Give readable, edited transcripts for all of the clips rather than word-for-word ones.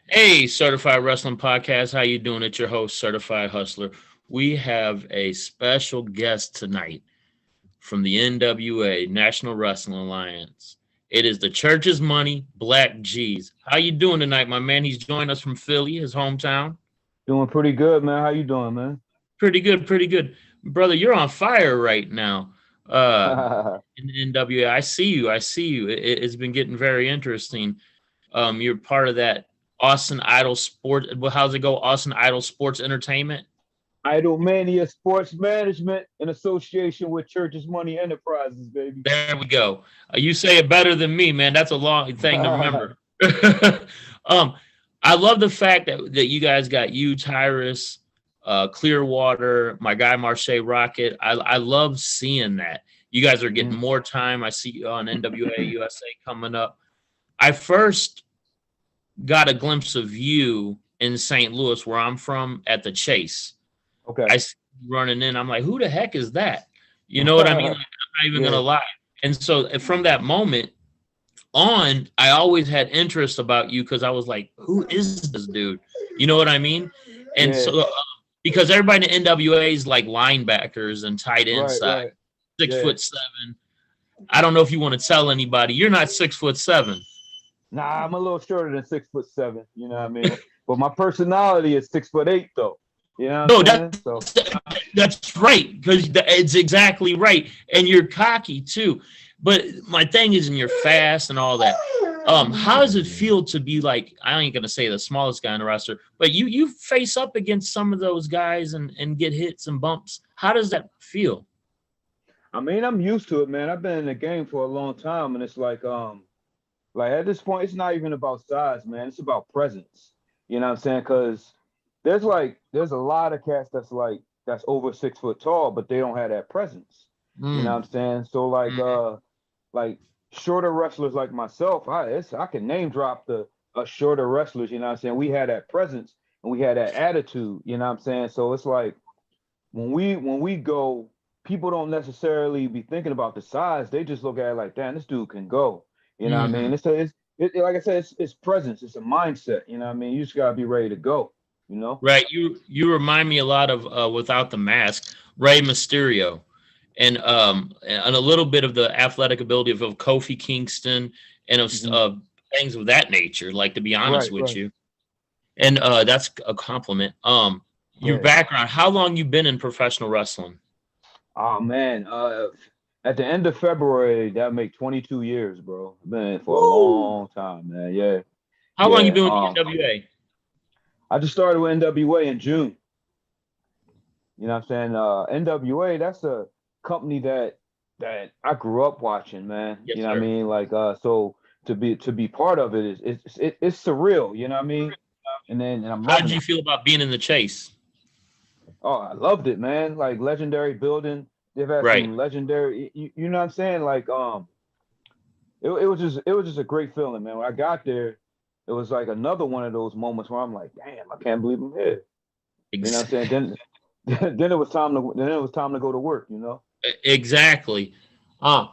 Hey, Certified Wrestling Podcast. How you doing? It's your host, Certified Hustler. We have a special guest tonight from the NWA, National Wrestling Alliance. It is the Church's Money, Black G's. How you doing tonight, my man? He's joined us from Philly, his hometown. Doing pretty good, man. How you doing, man? Pretty good, pretty good. Brother, you're on fire right now. Uh, in the NWA. I see you. I see you. It's been getting very interesting. You're part of that Austin Idol Sport. Well, how's it go? Austin Idol Sports Entertainment. Idol Mania Sports Management in association with Church's Money Enterprises, baby. There we go. You say it better than me, man. That's a long thing to remember. um, I love the fact that you guys got you, Tyrus, Clearwater, my guy Marche Rocket. I love seeing that. You guys are getting more time. I see you on NWA USA coming up. I first got a glimpse of you in St. Louis, where I'm from, at the Chase. Okay. I see you running in. I'm like, who the heck is that? You know what I mean? Like, I'm not even gonna lie. And so from that moment on, I always had interest about you because I was like, who is this dude? You know what I mean? And so because everybody in NWA is like linebackers and tight end side, 6'7". I don't know if you want to tell anybody. You're not 6'7". Nah, I'm a little shorter than 6'7". You know what I mean? But my personality is 6'8", though. You know what I'm saying? That's right, because it's exactly right, and you're cocky too. But my thing is, and you're fast and all that. How does it feel to be like? I ain't gonna say the smallest guy in the roster, but you face up against some of those guys and get hits and bumps. How does that feel? I mean, I'm used to it, man. I've been in the game for a long time, and it's like at this point, it's not even about size, man. It's about presence. You know what I'm saying? Because there's a lot of cats that's over 6 foot tall, but they don't have that presence. You know what I'm saying? So like shorter wrestlers like myself, I can name drop the shorter wrestlers. You know what I'm saying? We had that presence and we had that attitude. You know what I'm saying? So it's like when we go, people don't necessarily be thinking about the size. They just look at it like, damn, this dude can go. You know what I mean? It's like I said, it's presence. It's a mindset. You know what I mean? You just gotta be ready to go. You know? Right. You remind me a lot of Without the Mask, Rey Mysterio, and a little bit of the athletic ability of Kofi Kingston and of things of that nature. Like, to be honest with you, and that's a compliment. Your background. How long you been in professional wrestling? Oh man, at the end of February, that make 22 years, bro. I've been in for a long time, man. Yeah. How long you been with the NWA? I just started with NWA in June. You know what I'm saying? NWA, that's a company that I grew up watching, man. Yes, you know sir. what I mean? Like so to be part of it is it's surreal, you know what I mean? And I'm How loving did you it. feel about being in the Chase? Oh, I loved it, man. Like legendary building. They've had Right. some legendary, you know what I'm saying? Like it was just a great feeling, man. When I got there, it was like another one of those moments where I'm like, damn, I can't believe I'm here. You know what I'm saying? Then it was time to go to work, you know? Exactly. I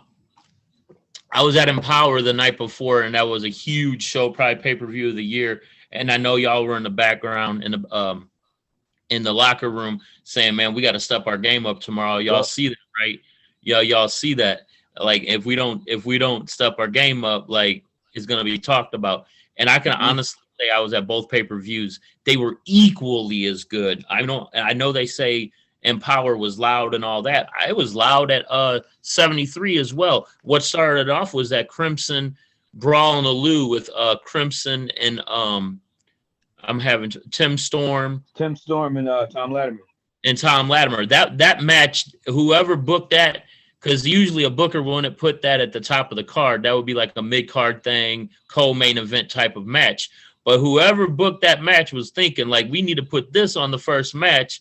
was at Empower the night before, and that was a huge show, probably pay-per-view of the year. And I know y'all were in the background in the locker room saying, "Man, we got to step our game up tomorrow." Y'all see that, right? Y'all see that. Like, if we don't step our game up, like, it's gonna be talked about. And I can honestly say I was at both pay-per-views. They were equally as good. I know they say Empower was loud and all that. I was loud at 73 as well. What started off was that Crimson Brawl in the Lou with Crimson and I'm having Tim Storm Tim Storm and Tom Latimer. and Tom Latimer. That match, whoever booked that, because usually a booker wouldn't put that at the top of the card. That would be like a mid-card thing, co-main event type of match. But whoever booked that match was thinking, like, we need to put this on the first match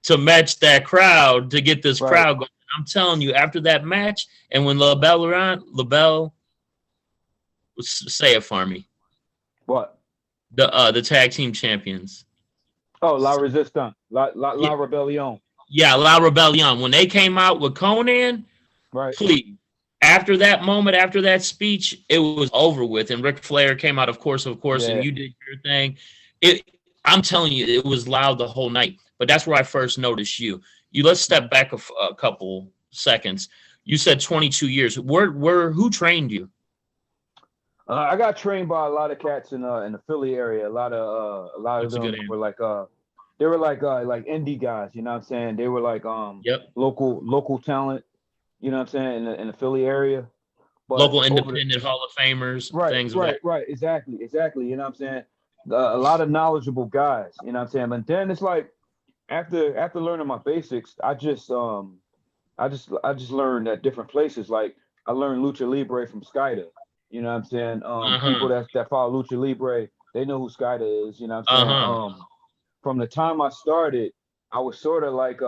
to match that crowd, to get this crowd going. I'm telling you, after that match, and when LaBelle, say it for me. What? The tag team champions. Oh, La Resistance. La Rebellion. Yeah, La Rebellion. When they came out with Conan, Right. please. After that moment, after that speech, it was over with. And Ric Flair came out, of course, and Yeah. you did your thing. I'm telling you, it was loud the whole night. But that's where I first noticed you. Let's step back a couple seconds. You said 22 years. Who trained you? I got trained by a lot of cats in the Philly area. A lot of That's a good them answer. were they were like indie guys. You know what I'm saying? They were like Yep. local talent. You know what I'm saying, in the Philly area. But Local over the independent Hall of Famers, right, things of that. right, right, exactly. You know what I'm saying? A lot of knowledgeable guys. You know what I'm saying? But then it's like after learning my basics, I just learned at different places. Like I learned lucha libre from Skyda. You know what I'm saying? People Uh-huh. that follow lucha libre, they know who Skyda is. You know what I'm saying? Uh-huh. From the time I started, I was sort of like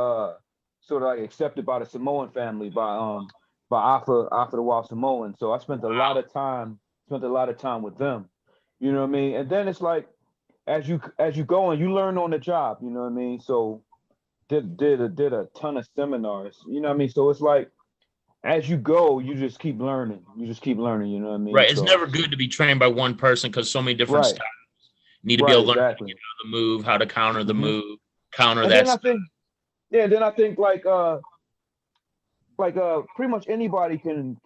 accepted by the Samoan family by Alpha the Wild Samoan. So I spent a lot of time with them. You know what I mean? And then it's like as you go and you learn on the job. You know what I mean? So did a ton of seminars. You know what I mean? So it's like as you go, you just keep learning. You just keep learning. You know what I mean? Right. It's So never good to be trained by one person because so many different right, styles. You need to be right, able to learn how to exactly. get out of the move, how to counter the Hmm. move, counter And that then I style. think, yeah, then I think pretty much anybody can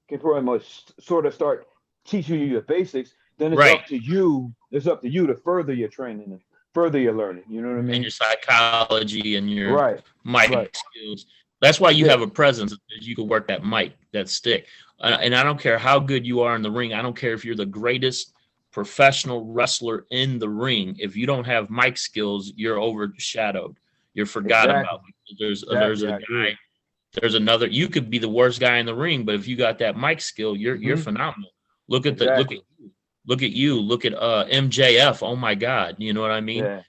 pretty much sort of start teaching you your basics. Then it's Right. up to you. It's up to you to further your training and further your learning. You know what I And mean? your psychology and your Right, right. mic skills. That's why you Yeah. have a presence. You can work that mic, that stick. And I don't care how good you are in the ring. I don't care if you're the greatest professional wrestler in the ring. If you don't have mic skills, you're overshadowed. You're forgot Exactly. about. There's Exactly. a I agree. guy. There's another. You could be the worst guy in the ring, but if you got that mic skill, you're Hmm. phenomenal. Look at the look at Exactly. look at you. Look at MJF. Oh my God. You know what I mean? Yeah.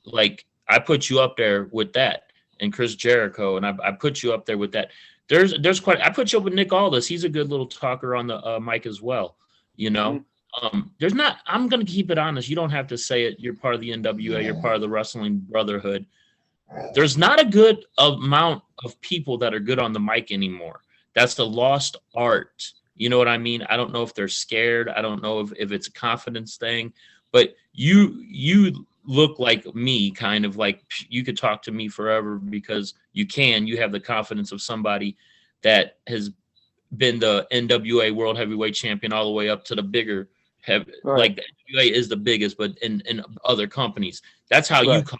Like I put you up there with that and Chris Jericho, and I put you up there with that. There's quite. I put you up with Nick Aldis. He's a good little talker on the mic as well. You know, Hmm. there's not. I'm gonna keep it honest. You don't have to say it. You're part of the NWA. You're part of the Wrestling Brotherhood. There's not a good amount of people that are good on the mic anymore. That's the lost art. You know what I mean? I don't know if they're scared. I don't know if it's a confidence thing, but you look like me, kind of like you could talk to me forever because you have the confidence of somebody that has been the NWA World Heavyweight Champion all the way up to the bigger Right. like the NWA is the biggest, but in other companies. That's how you Right. come.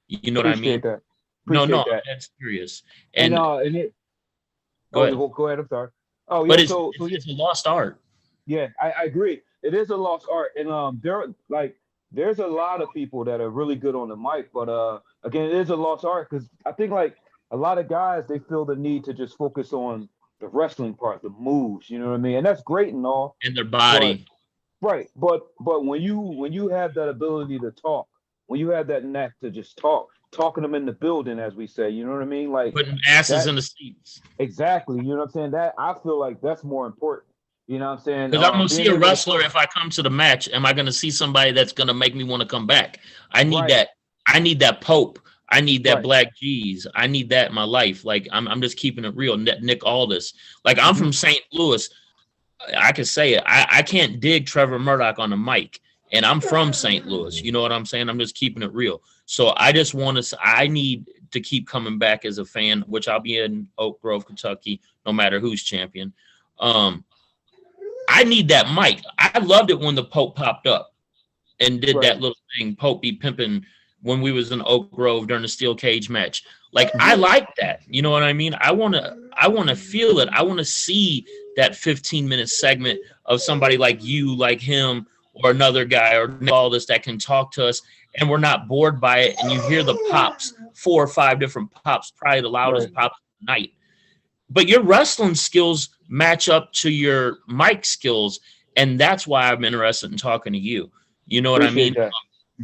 You know what I mean? Appreciate that. No, Appreciate I'm that. dead serious. And And go oh, you ahead. go ahead. I'm sorry. Oh But yeah. So yeah, it's a lost art. yeah. I agree. It is a lost art, and there's a lot of people that are really good on the mic, but again, it is a lost art because I think like a lot of guys they feel the need to just focus on the wrestling part, the moves. You know what I mean? And that's great and all, In their but body, right. But when you have that ability to talk, when you have that knack to just talking them in the building, as we say, you know what I mean? Like putting asses that in the seats. exactly. You know what I'm saying? That I feel like that's more important. You know what I'm saying? Because I'm gonna see Being a able to wrestler talk. if I come to the match. Am I gonna see somebody that's gonna make me want to come back? I need Right, that. I need that Pope. I need that right. Black G's. I need that in my life. Like I'm just keeping it real. Nick Aldis. Like I'm Hmm. from St. Louis. I can say it. I can't dig Trevor Murdoch on the mic, and I'm from St. Louis. You know what I'm saying? I'm just keeping it real. So I just want to. I need to keep coming back as a fan, which I'll be in Oak Grove, Kentucky, no matter who's champion. Um, I need that mic. I loved it when the Pope popped up and did Right. that little thing. Pope be pimping when we was in Oak Grove during the steel cage match. Like I Hmm. like that. You know what I mean? I wanna feel it. I wanna see that 15-minute segment of somebody like you, like him, or another guy or all this that can talk to us and we're not bored by it. And you hear the pops, 4 or 5 different pops, probably the Right. loudest pops of the night. But your wrestling skills match up to your mic skills, and that's why I'm interested in talking to you. You know what I Appreciate mean? that.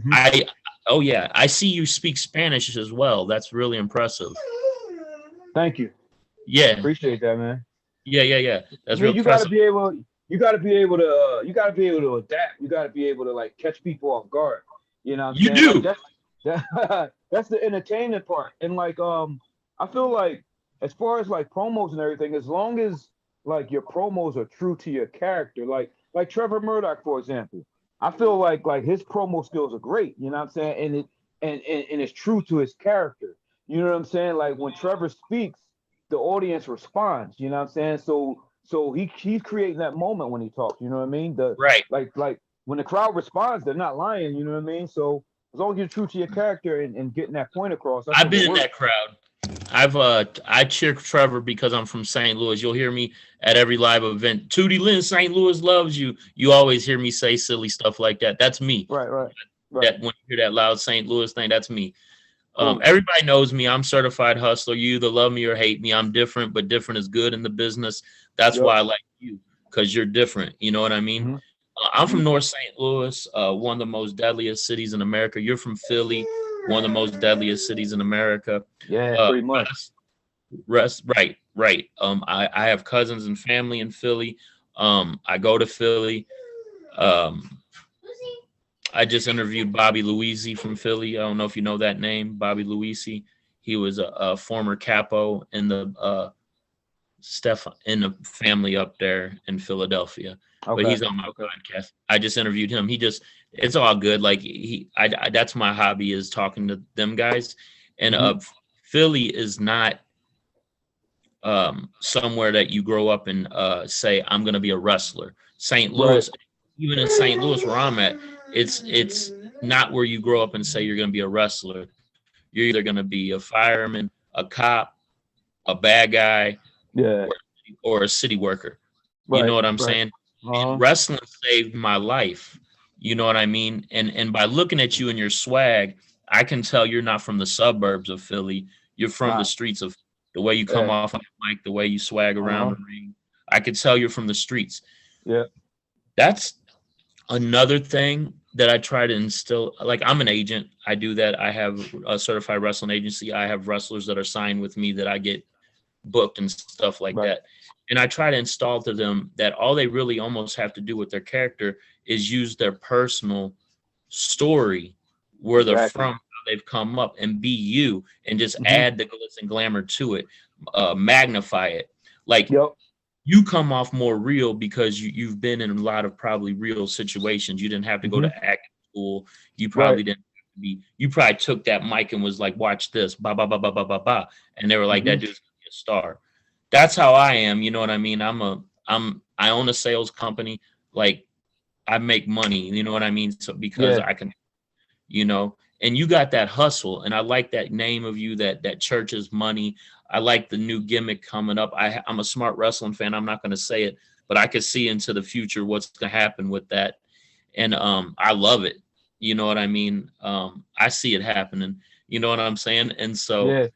Hmm. I oh yeah, I see you speak Spanish as well. That's really impressive. Thank you. Yeah, Appreciate that, man. yeah. I That's real mean, impressive. you got to be able to, you got to be able to adapt. You got to be able to like catch people off guard. You know what I'm You saying? Like do. that's that's the entertainment part. And like, I feel like as far as like promos and everything, as long as like your promos are true to your character, like Trevor Murdoch, for example, I feel like his promo skills are great. You know what I'm saying? And it's true to his character. You know what I'm saying? Like when Trevor speaks, the audience responds. You know what I'm saying? So he's creating that moment when he talks. You know what I mean? The Right. like when the crowd responds, they're not lying. You know what I mean? So as long as you're true to your character and getting that point across, I I've think it been in works. that crowd. I cheer Trevor because I'm from St. Louis. You'll hear me at every live event. Tootie Lynn, St. Louis loves you. You always hear me say silly stuff like that. That's me. Right, right, right. That when you hear that loud St. Louis thing, that's me. Cool. Everybody knows me. I'm certified hustler. You either love me or hate me. I'm different, but different is good in the business. That's Yep. why I like you, because you're different. You know what I mean? Hmm. I'm Hmm. from North St. Louis, one of the most deadliest cities in America. You're from Philly, one of the most deadliest cities in America. Yeah, Uh, pretty much. right, right. I have cousins and family in Philly. I go to Philly. Um, I just interviewed Bobby Luisi from Philly. I don't know if you know that name, Bobby Luisi. He was a former capo in the in the family up there in Philadelphia, but Okay. he's on my Okay. podcast. I just interviewed him. It's all good. Like that's my hobby is talking to them guys, and Hmm. Philly is not somewhere that you grow up and say I'm going to be a wrestler. St. Right. Louis, even in St. Louis where I'm at, it's not where you grow up and say you're going to be a wrestler. You're either going to be a fireman, a cop, a bad guy, Yeah. or, or a city worker. You know Right. what I'm Right. saying? And Uh-huh. wrestling saved my life. You know what I mean? And by looking at you and your swag, I can tell you're not from the suburbs of Philly. You're from the Nah. streets of the way you come Yeah. off on the mic, the way you swag around Uh-huh. the ring. I can tell you're from the streets. Yeah. That's another thing that I try to instill. Like I'm an agent. I do that. I have a certified wrestling agency. I have wrestlers that are signed with me that I get booked and stuff like Right. that. And I try to install to them that all they really almost have to do with their character is use their personal story, where they're Exactly. from, how they've come up, and be you, and just Hmm. add the glitz and glamour to it, magnify it. Like Yep. you come off more real because you've been in a lot of probably real situations. You didn't have to go Hmm. to acting school. You Right. probably didn't have to be. You probably took that mic and was like, "Watch this, ba ba ba ba ba ba ba," and they were like, Hmm. "That dude's gonna be a star." That's how I am. You know what I mean? I own a sales company. Like I make money. You know what I mean? So because Yeah. I can, and you got that hustle, and I like that name of you. That church is money. I like the new gimmick coming up. I'm a smart wrestling fan. I'm not going to say it, but I could see into the future what's going to happen with that, and I love it. You know what I mean? I see it happening. You know what I'm saying? And so, Yeah.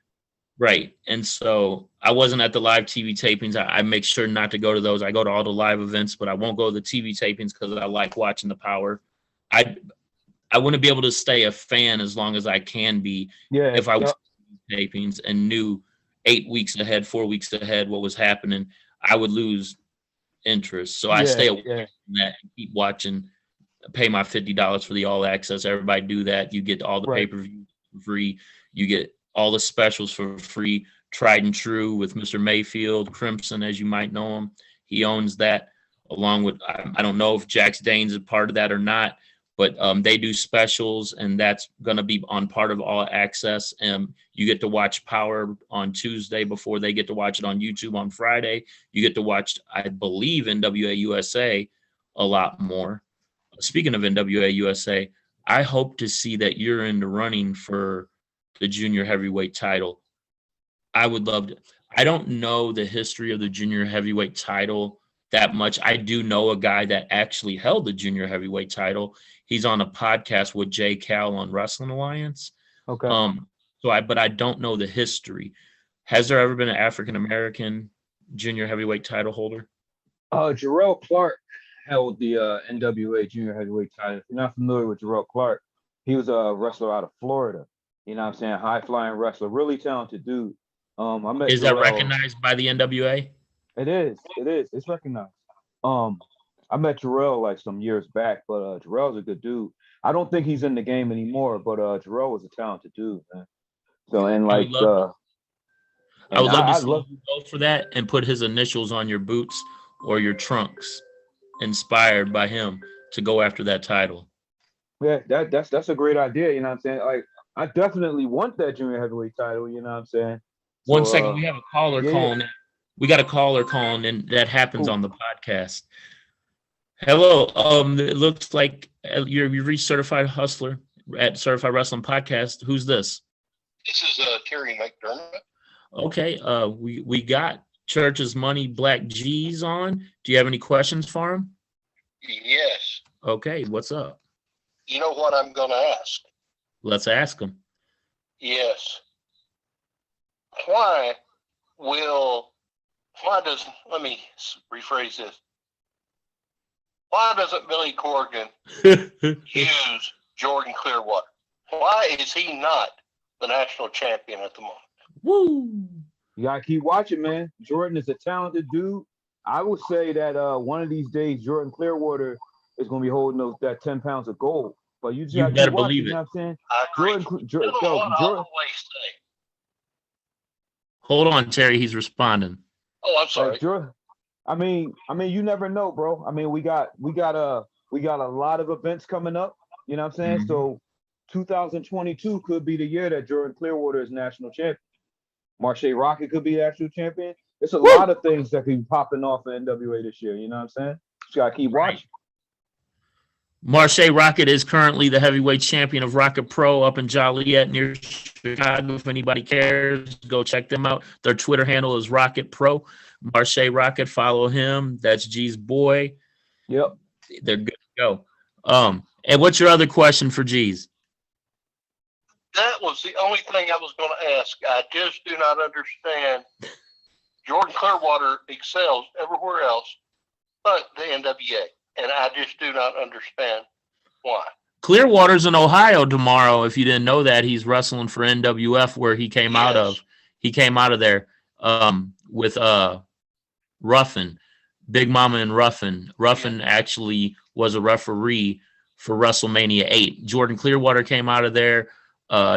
right. And so I wasn't at the live TV tapings. I make sure not to go to those. I go to all the live events, but I won't go to the TV tapings because I like watching the power. I I wouldn't be able to stay a fan as long as I can be Yeah. if I was Yep. tapings and knew 8 weeks ahead, 4 weeks ahead what was happening. I would lose interest. So I Yeah. stay away Yeah. from that and keep watching, pay my $50 for the all access. Everybody do that. You get all the Right. pay-per-view for free. You get all the specials for free. Tried and True with Mr. Mayfield, Crimson, as you might know him. He owns that along with, I don't know if Jax Dane's a part of that or not, but they do specials, and that's going to be on part of all access. And you get to watch Power on Tuesday before they get to watch it on YouTube on Friday. You get to watch, I believe, NWA USA a lot more. Speaking of NWA USA, I hope to see that you're in the running for the junior heavyweight title. I would love to. I don't know the history of the junior heavyweight title that much. I do know a guy that actually held the junior heavyweight title. He's on a podcast with Jay Cal on Wrestling Alliance. Okay. Um, but I don't know the history. Has there ever been an African American junior heavyweight title holder? Jarrell Clark held the NWA Junior Heavyweight title. If you're not familiar with Jarrell Clark, he was a wrestler out of Florida. You know what I'm saying? High flying wrestler, really talented dude. I met Is that Jarrell. recognized by the NWA? It is. It is. It's recognized. Um, I met Jarrell like some years back, but Jarrell's a good dude. I don't think he's in the game anymore, but Jarrell was a talented dude, man. So and I would like love I And would love to I see love. you go for that and put his initials on your boots or your trunks, inspired by him to go after that title. Yeah, that's a great idea. You know what I'm saying? Like, I definitely want that junior heavyweight title. You know what I'm saying? One So, second, we have a caller yeah, yeah, calling in. We got a caller calling in. That happens cool. on the podcast. Hello. It looks like you reached Certified Hustler at Certified Wrestling Podcast. Who's this? This is Terry McDermott. Okay. We got Church's Money Black G's on. Do you have any questions for him? Yes. Okay. What's up? You know what I'm going to ask? Let's ask him. Yes. Why does, let me rephrase this. Why doesn't Billy Corgan use Jordan Clearwater? Why is he not the national champion at the moment? Woo! You gotta keep watching, man. Jordan is a talented dude. I would say that one of these days, Jordan Clearwater is gonna be holding that 10 pounds of gold. But you just You gotta better keep watching. believe You it. know what I'm saying? I agree. Jordan, You know what I always say? Hold on, Terry. He's responding. Oh, I'm sorry. like Jordan. I mean, you never know, bro. I mean, we got a lot of events coming up. You know what I'm saying? Mhm. So 2022 could be the year that Jordan Clearwater is national champion. Marche Rocket could be national champion. It's a lot of things that could be popping off in NWA this year. You know what I'm saying? Just gotta keep watching. Marche Rocket is currently the heavyweight champion of Rocket Pro up in Joliet near Chicago. If anybody cares, go check them out. Their Twitter handle is Rocket Pro. Marche Rocket, follow him. That's G's boy. Yep. They're good to go. And what's your other question for G's? That was the only thing I was going to ask. I just do not understand. Jordan Clearwater excels everywhere else but the NWA. And I just do not understand why. Clearwater's in Ohio tomorrow. If you didn't know that, he's wrestling for NWF, where he came out of. He came out of there with Ruffin, Big Mama and Ruffin. Ruffin actually was a referee for WrestleMania 8. Jordan Clearwater came out of there.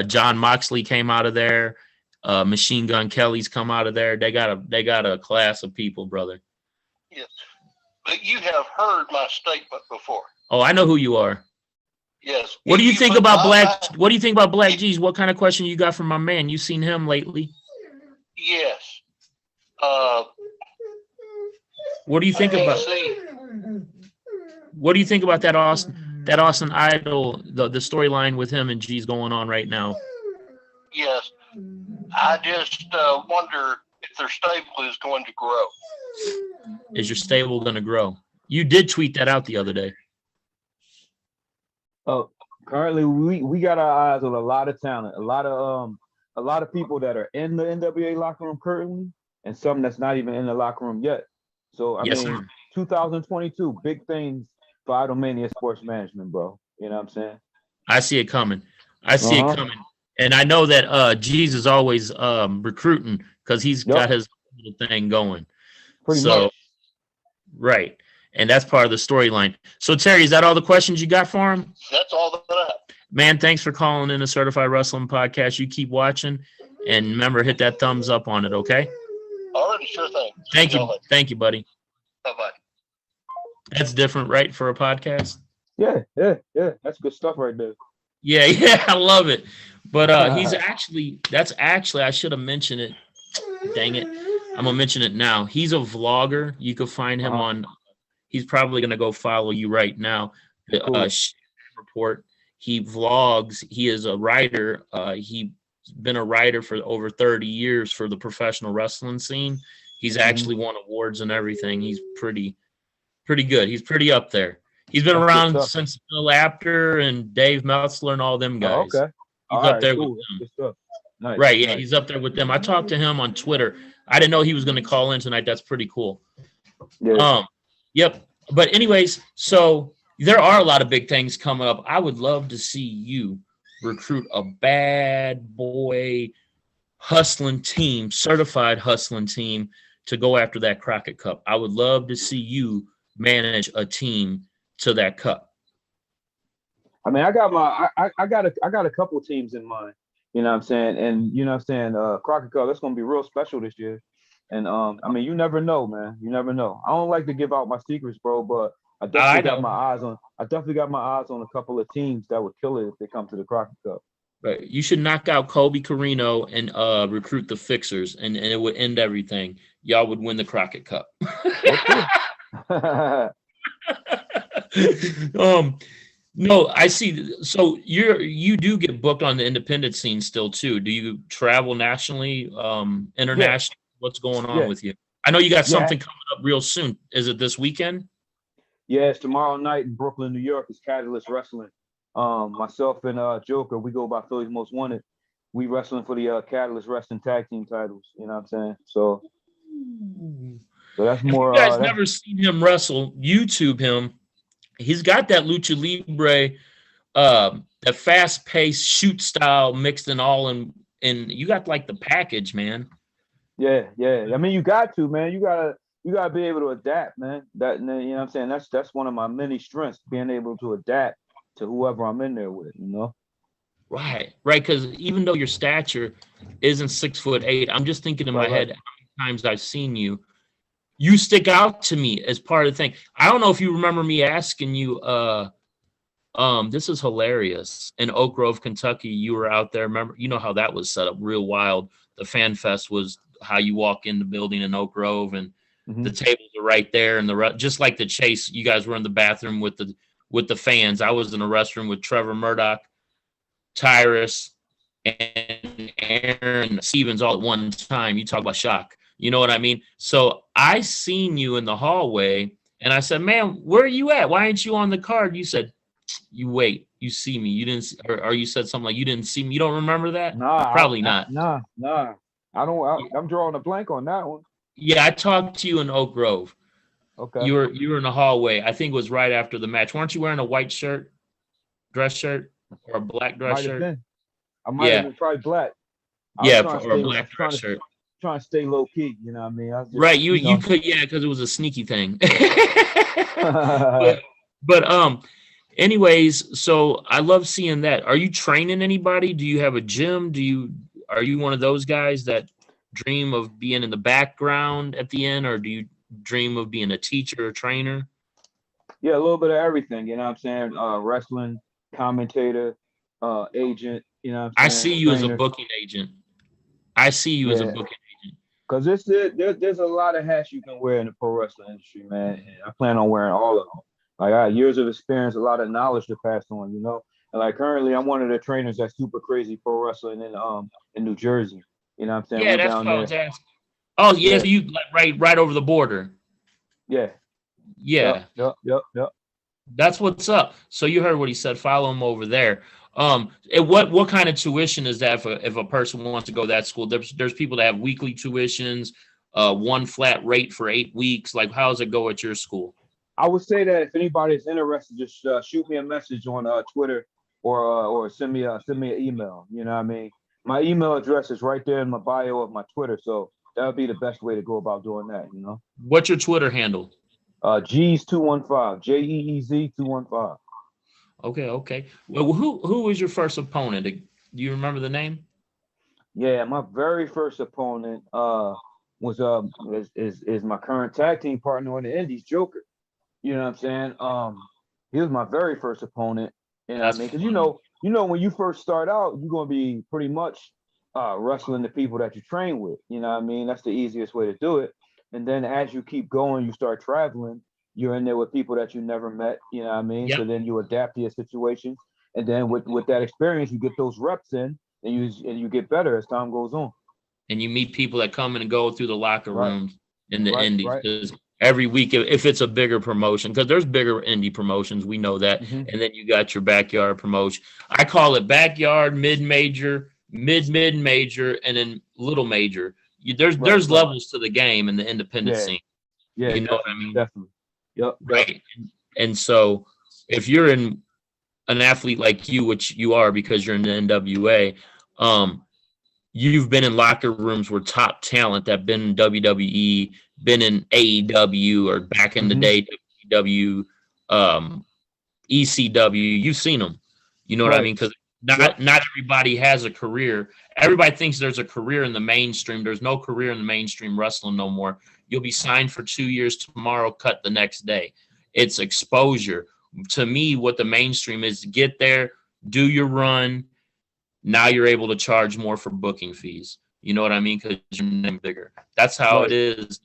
John Moxley came out of there. Machine Gun Kelly's come out of there. They got a class of people, brother. Yes. But you have heard my statement before. Oh, I know who you are. Yes. What do you think about Black? What do you think about Black G's? What kind of question you got from my man? You seen him lately? Yes. What do you think about? What do you think about that Austin Idol, the storyline with him and G's going on right now? Yes. I just wonder if their stable is going to grow. Is your stable going to grow? You did tweet that out the other day. Oh, currently we got our eyes on a lot of talent, a lot of people that are in the NWA locker room currently, and some that's not even in the locker room yet. So I mean, sir. 2022, big things for Idolmania Sports Management, bro. You know what I'm saying? I see it coming. It coming. And I know that G's is always recruiting because he's got his little thing going. Pretty much. Right. And that's part of the storyline. So, Terry, is that all the questions you got for him? That's all that I have. Man, thanks for calling in the Certified Wrestling Podcast. You keep watching. And remember, hit that thumbs up on it, okay? All right, sure thing. Thank you. Thank you, buddy. Bye-bye. That's different, right, for a podcast? Yeah. That's good stuff right there. Yeah, I love it. But I should have mentioned it. Dang it. I'm going to mention it now. He's a vlogger. You can find him on, he's probably going to go follow you right now. Cool. Report. He vlogs. He is a writer. He's been a writer for over 30 years for the professional wrestling scene. He's actually won awards and everything. He's pretty good. He's pretty up there. He's been around since Bill Apter and Dave Meltzer and all them guys. Oh, okay. He's up there with them. Nice, right, yeah, nice. He's up there with them. I talked to him on Twitter. I didn't know he was going to call in tonight. That's pretty cool. Yeah. Yep. But anyways, so there are a lot of big things coming up. I would love to see you recruit a bad boy hustling team, certified hustling team to go after that Crockett Cup. I would love to see you manage a team to that cup. I mean, I got a couple teams in mind. You know what I'm saying? And you know what I'm saying, Crockett Cup, that's gonna be real special this year. And I mean, you never know, man. You never know. I don't like to give out my secrets, bro, but I know. I definitely got my eyes on a couple of teams that would kill it if they come to the Crockett Cup. Right. You should knock out Kobe Carino and recruit the Fixers, and it would end everything. Y'all would win the Crockett Cup. Okay. No, I see. So you do get booked on the independent scene still too. Do you travel nationally, internationally? Yeah. What's going on Yeah. with you? I know you got Yeah. something coming up real soon. Is it this weekend? Yeah, it's tomorrow night in Brooklyn, New York. It's Catalyst Wrestling. Myself and Joker, we go by Philly's Most Wanted. We wrestling for the Catalyst Wrestling Tag Team titles. You know what I'm saying? So that's If more. you guys never seen him wrestle, YouTube him. He's got that lucha libre, that fast paced shoot style mixed in all in. And you got like the package, man. Yeah. I mean, you got to, man. You gotta be able to adapt, man. That, you know what I'm saying? That's one of my many strengths, being able to adapt to whoever I'm in there with, you know? Right. Because even though your stature isn't 6'8", I'm just thinking in my head how many times I've seen you. You stick out to me as part of the thing. I don't know if you remember me asking you. This is hilarious. In Oak Grove, Kentucky, you were out there. Remember, you know how that was set up, real wild. The Fan Fest was how you walk in the building in Oak Grove, and the tables are right there, and just like the Chase, you guys were in the bathroom with the fans. I was in the restroom with Trevor Murdoch, Tyrus, and Aaron Stevens all at one time. You talk about shock. You know what I mean? So I seen you in the hallway, and I said, "Man, where are you at? Why aren't you on the card?" You said, "You wait. You see me. You didn't." Or you said something like, "You didn't see me." You don't remember that? Nah, Probably not. Nah. I don't. I'm drawing a blank on that one. Yeah, I talked to you in Oak Grove. Okay. You were in the hallway. I think it was right after the match. Weren't you wearing a white shirt, dress shirt, or a black dress shirt? I might have been probably black. Or a black dress shirt. Trying to stay low key, you know what I mean? Right, you could, because it was a sneaky thing. but anyways, so I love seeing that. Are you training anybody? Do you have a gym? Are you one of those guys that dream of being in the background at the end, or do you dream of being a teacher or trainer? Yeah, a little bit of everything, you know what I'm saying? Wrestling, commentator, agent, you know what I'm saying? I see you as a booking agent. I see you as a booking agent. Because there's a lot of hats you can wear in the pro wrestling industry, man. And I plan on wearing all of them. Like, I got years of experience, a lot of knowledge to pass on, you know. And like currently, I'm one of the trainers that's super crazy pro wrestling in New Jersey. You know what I'm saying? Yeah, that's what I was asking. Oh yeah, so you right over the border. Yeah. Yeah. Yep. That's what's up. So you heard what he said. Follow him over there. What kind of tuition is that if a person wants to go to that school? There's people that have weekly tuitions, one flat rate for 8 weeks. Like, how does it go at your school? I would say that if anybody's interested, just shoot me a message on Twitter or send me an email. You know what I mean? My email address is right there in my bio of my Twitter, so that would be the best way to go about doing that. You know. What's your Twitter handle? G's 215 JEEZ 215. Okay. Well, who was your first opponent? Do you remember the name? Yeah, my very first opponent was is my current tag team partner on the Indies, Joker. You know what I'm saying? He was my very first opponent. You know what I mean? Because you know when you first start out, you're gonna be pretty much wrestling the people that you train with. You know what I mean? That's the easiest way to do it. And then as you keep going, you start traveling. You're in there with people that you never met, you know what I mean? Yep. So then you adapt to your situation. And then with that experience, you get those reps in and you get better as time goes on. And you meet people that come and go through the locker rooms in the indies. Because every week, if it's a bigger promotion, because there's bigger indie promotions, we know that. And then you got your backyard promotion. I call it backyard, mid-major, mid-major, and then little major. There's levels to the game in the independent scene. Yeah, you know what I mean? Definitely. Yep. Right. And so if you're an athlete like you, which you are because you're in the NWA, you've been in locker rooms where top talent that been in WWE, been in AEW, or back in the day, WCW, ECW, you've seen them. You know what I mean? Because Not everybody has a career. Everybody thinks there's a career in the mainstream. There's no career in the mainstream wrestling no more. You'll be signed for 2 years tomorrow, cut the next day. It's exposure. To me, what the mainstream is, get there, do your run. Now you're able to charge more for booking fees. You know what I mean? Because your name bigger. That's how it is.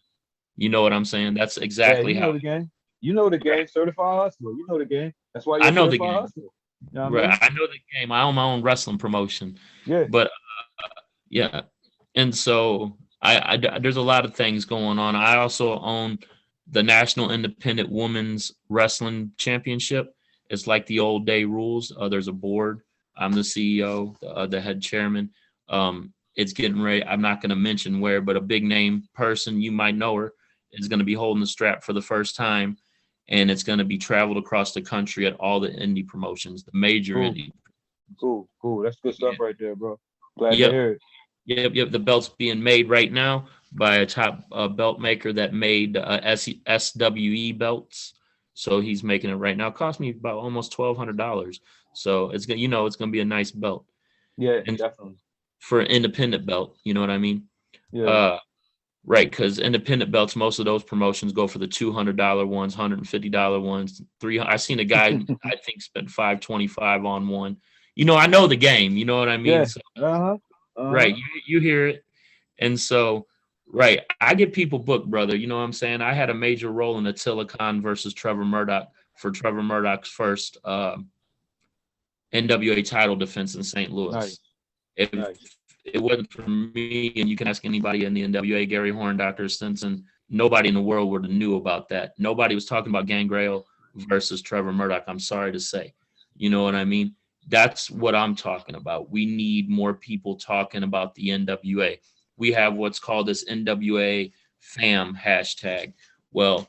You know what I'm saying? That's exactly you how. know the game. You know the game. Certified hustler. You know the game. That's why you're I a know the certified game. hustler. You know what Right. I mean? I know the game. I own my own wrestling promotion. Yeah. But yeah. And so there's a lot of things going on. I also own the National Independent Women's Wrestling Championship. It's like the old day rules. There's a board. I'm the CEO, the head chairman. It's getting ready. I'm not going to mention where, but a big name person, you might know her, is going to be holding the strap for the first time. And it's going to be traveled across the country at all the indie promotions, the major indie. Cool. That's good stuff right there, bro. Glad to hear it. Yep. The belt's being made right now by a top belt maker that made SWE belts. So he's making it right now. It cost me about almost $1,200. So it's gonna be a nice belt. Yeah, and definitely. For an independent belt, you know what I mean? Yeah. Right, because independent belts, most of those promotions go for the $200 ones, $150 ones, $300. I seen a guy I think spent $525 on one. I know the game. You know what I mean? Yeah. So, right, you hear it, and so right, I get people booked, brother. You know what I'm saying? I had a major role in Attila Khan versus Trevor Murdoch for Trevor Murdoch's first NWA title defense in St. Louis. Nice. If it wasn't for me, and you can ask anybody in the NWA, Gary Horn, Dr. Stinson, nobody in the world would have knew about that. Nobody was talking about Gangrel versus Trevor Murdoch, I'm sorry to say. You know what I mean? That's what I'm talking about. We need more people talking about the NWA. We have what's called this NWA fam hashtag. Well,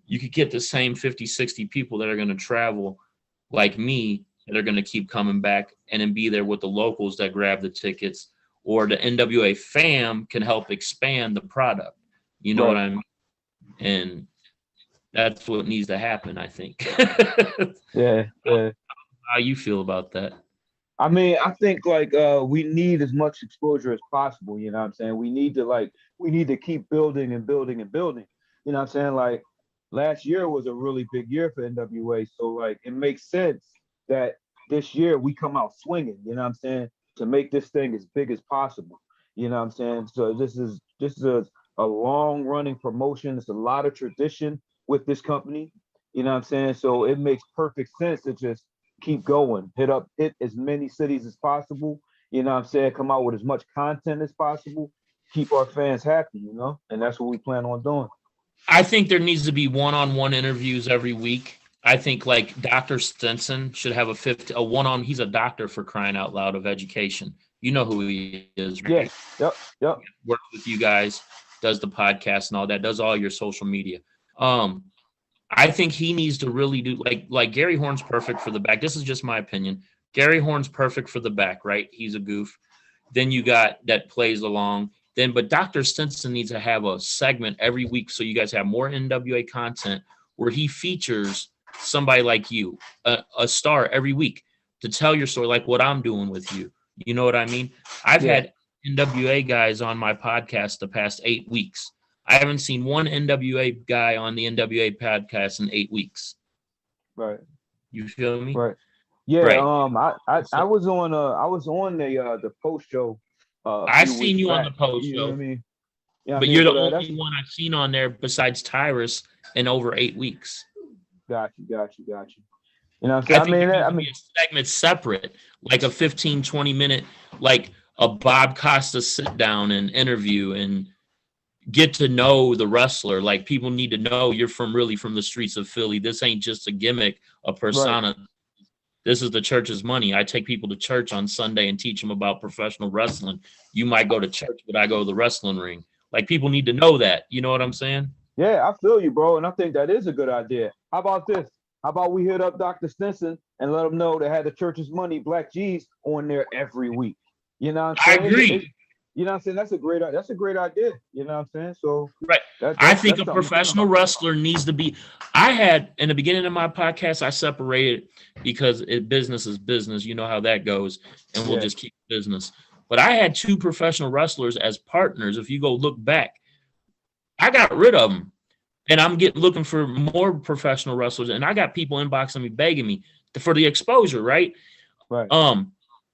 you could get the same 50, 60 people that are going to travel like me, that are going to keep coming back and then be there with the locals that grab the tickets, or the NWA fam can help expand the product. You know what I mean? And that's what needs to happen, I think. Yeah. How you feel about that? I mean, I think we need as much exposure as possible. You know what I'm saying? We need to keep building and building and building. You know what I'm saying? Like last year was a really big year for NWA, so it makes sense that this year we come out swinging. You know what I'm saying? To make this thing as big as possible. You know what I'm saying? So this is a long running promotion. It's a lot of tradition with this company. You know what I'm saying? So it makes perfect sense to just keep going, hit as many cities as possible. You know what I'm saying? Come out with as much content as possible, keep our fans happy, and that's what we plan on doing. I think there needs to be one-on-one interviews every week. I think like Dr. Stinson should have a one-on. He's a doctor, for crying out loud, of education. You know who he is, right? Yep. Works with you guys, does the podcast and all that, does all your social media. I think he needs to really do like Gary Horn's perfect for the back. This is just my opinion. Gary Horn's perfect for the back, right? He's a goof. Then you got that plays along. But Dr. Stinson needs to have a segment every week so you guys have more NWA content where he features somebody like you, a star every week, to tell your story, like what I'm doing with you. You know what I mean? I've had NWA guys on my podcast the past 8 weeks. I haven't seen one NWA guy on the NWA podcast in 8 weeks. Right. You feel me? Right. Yeah. Right. I was on the post show. I've seen you on the post show. You know what I mean? Yeah, but you're the only one I've seen on there besides Tyrus in over 8 weeks. Got you. You know what I'm saying? I mean, a segment separate, like a 15, 20 minute, like a Bob Costa sit down and interview and get to know the wrestler. Like, people need to know you're from the streets of Philly. This ain't just a gimmick, a persona. Right. This is the church's money. I take people to church on Sunday and teach them about professional wrestling. You might go to church, but I go to the wrestling ring. Like, people need to know that. You know what I'm saying? Yeah, I feel you, bro. And I think that is a good idea. How about this? How about we hit up Dr. Stinson and let him know they had the church's money, Black G's, on there every week? You know what I'm saying? I agree. You know what I'm saying? That's a great idea. You know what I'm saying? So Right. I think a professional wrestler needs to be. I had in the beginning of my podcast, I separated because business is business. You know how that goes, and we'll just keep business. But I had 2 professional wrestlers as partners. If you go look back, I got rid of them, and I'm looking for more professional wrestlers. And I got people inboxing me, begging me for the exposure. Right.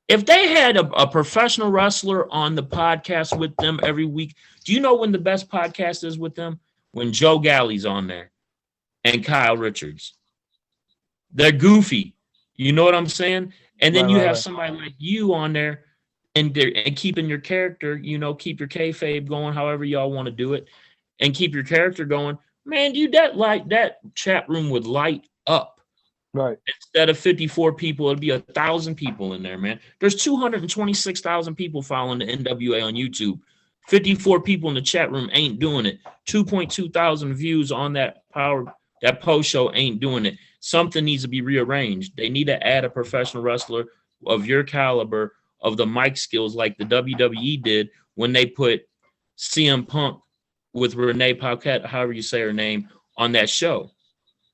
If they had a professional wrestler on the podcast with them every week, do you know when the best podcast is with them? When Joe Galli's on there and Kyle Richards. They're goofy. You know what I'm saying? And then you have somebody like you on there and keeping your character, keep your kayfabe going however y'all want to do it and keep your character going. Man, dude, that chat room would light up. Right. Instead of 54 people, it'd be 1,000 people in there, man. There's 226,000 people following the NWA on YouTube. 54 people in the chat room ain't doing it. 2.2 thousand views on that post show ain't doing it. Something needs to be rearranged. They need to add a professional wrestler of your caliber, of the mic skills, like the WWE did when they put CM Punk with Renee Paquette, however you say her name, on that show.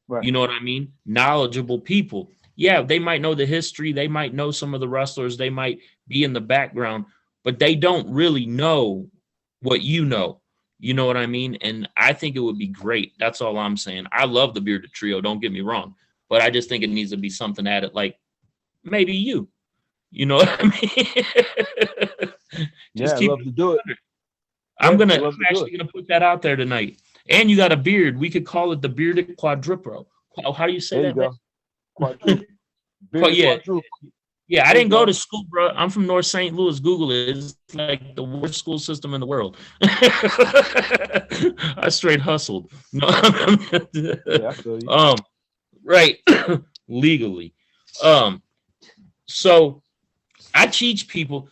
Right. You know what I mean? Knowledgeable people. Yeah, they might know the history. They might know some of the wrestlers. They might be in the background, but they don't really know what you know. You know what I mean? And I think it would be great. That's all I'm saying. I love the Bearded Trio. Don't get me wrong. But I just think it needs to be something added, like maybe you. You know what I mean? I'd love to do it. I'm actually going to put that out there tonight. And you got a beard. We could call it the Bearded Quadrupro. How do you say that? Quadruple. Yeah, I didn't go to school, bro. I'm from North St. Louis. Google it. It's like the worst school system in the world. I straight hustled. No, right. Legally. So I teach people,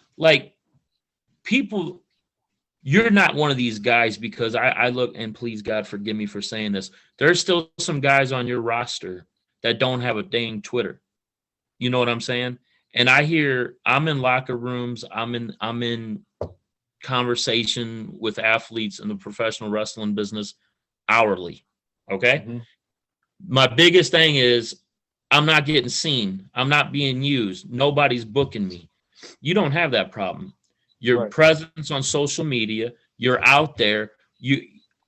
you're not one of these guys, because I look, and please God forgive me for saying this, there's still some guys on your roster that don't have a dang Twitter. You know what I'm saying? And I'm in locker rooms, I'm in conversation with athletes in the professional wrestling business hourly. Okay. Mm-hmm. My biggest thing is I'm not getting seen. I'm not being used. Nobody's booking me. You don't have that problem. Your presence on social media, you're out there.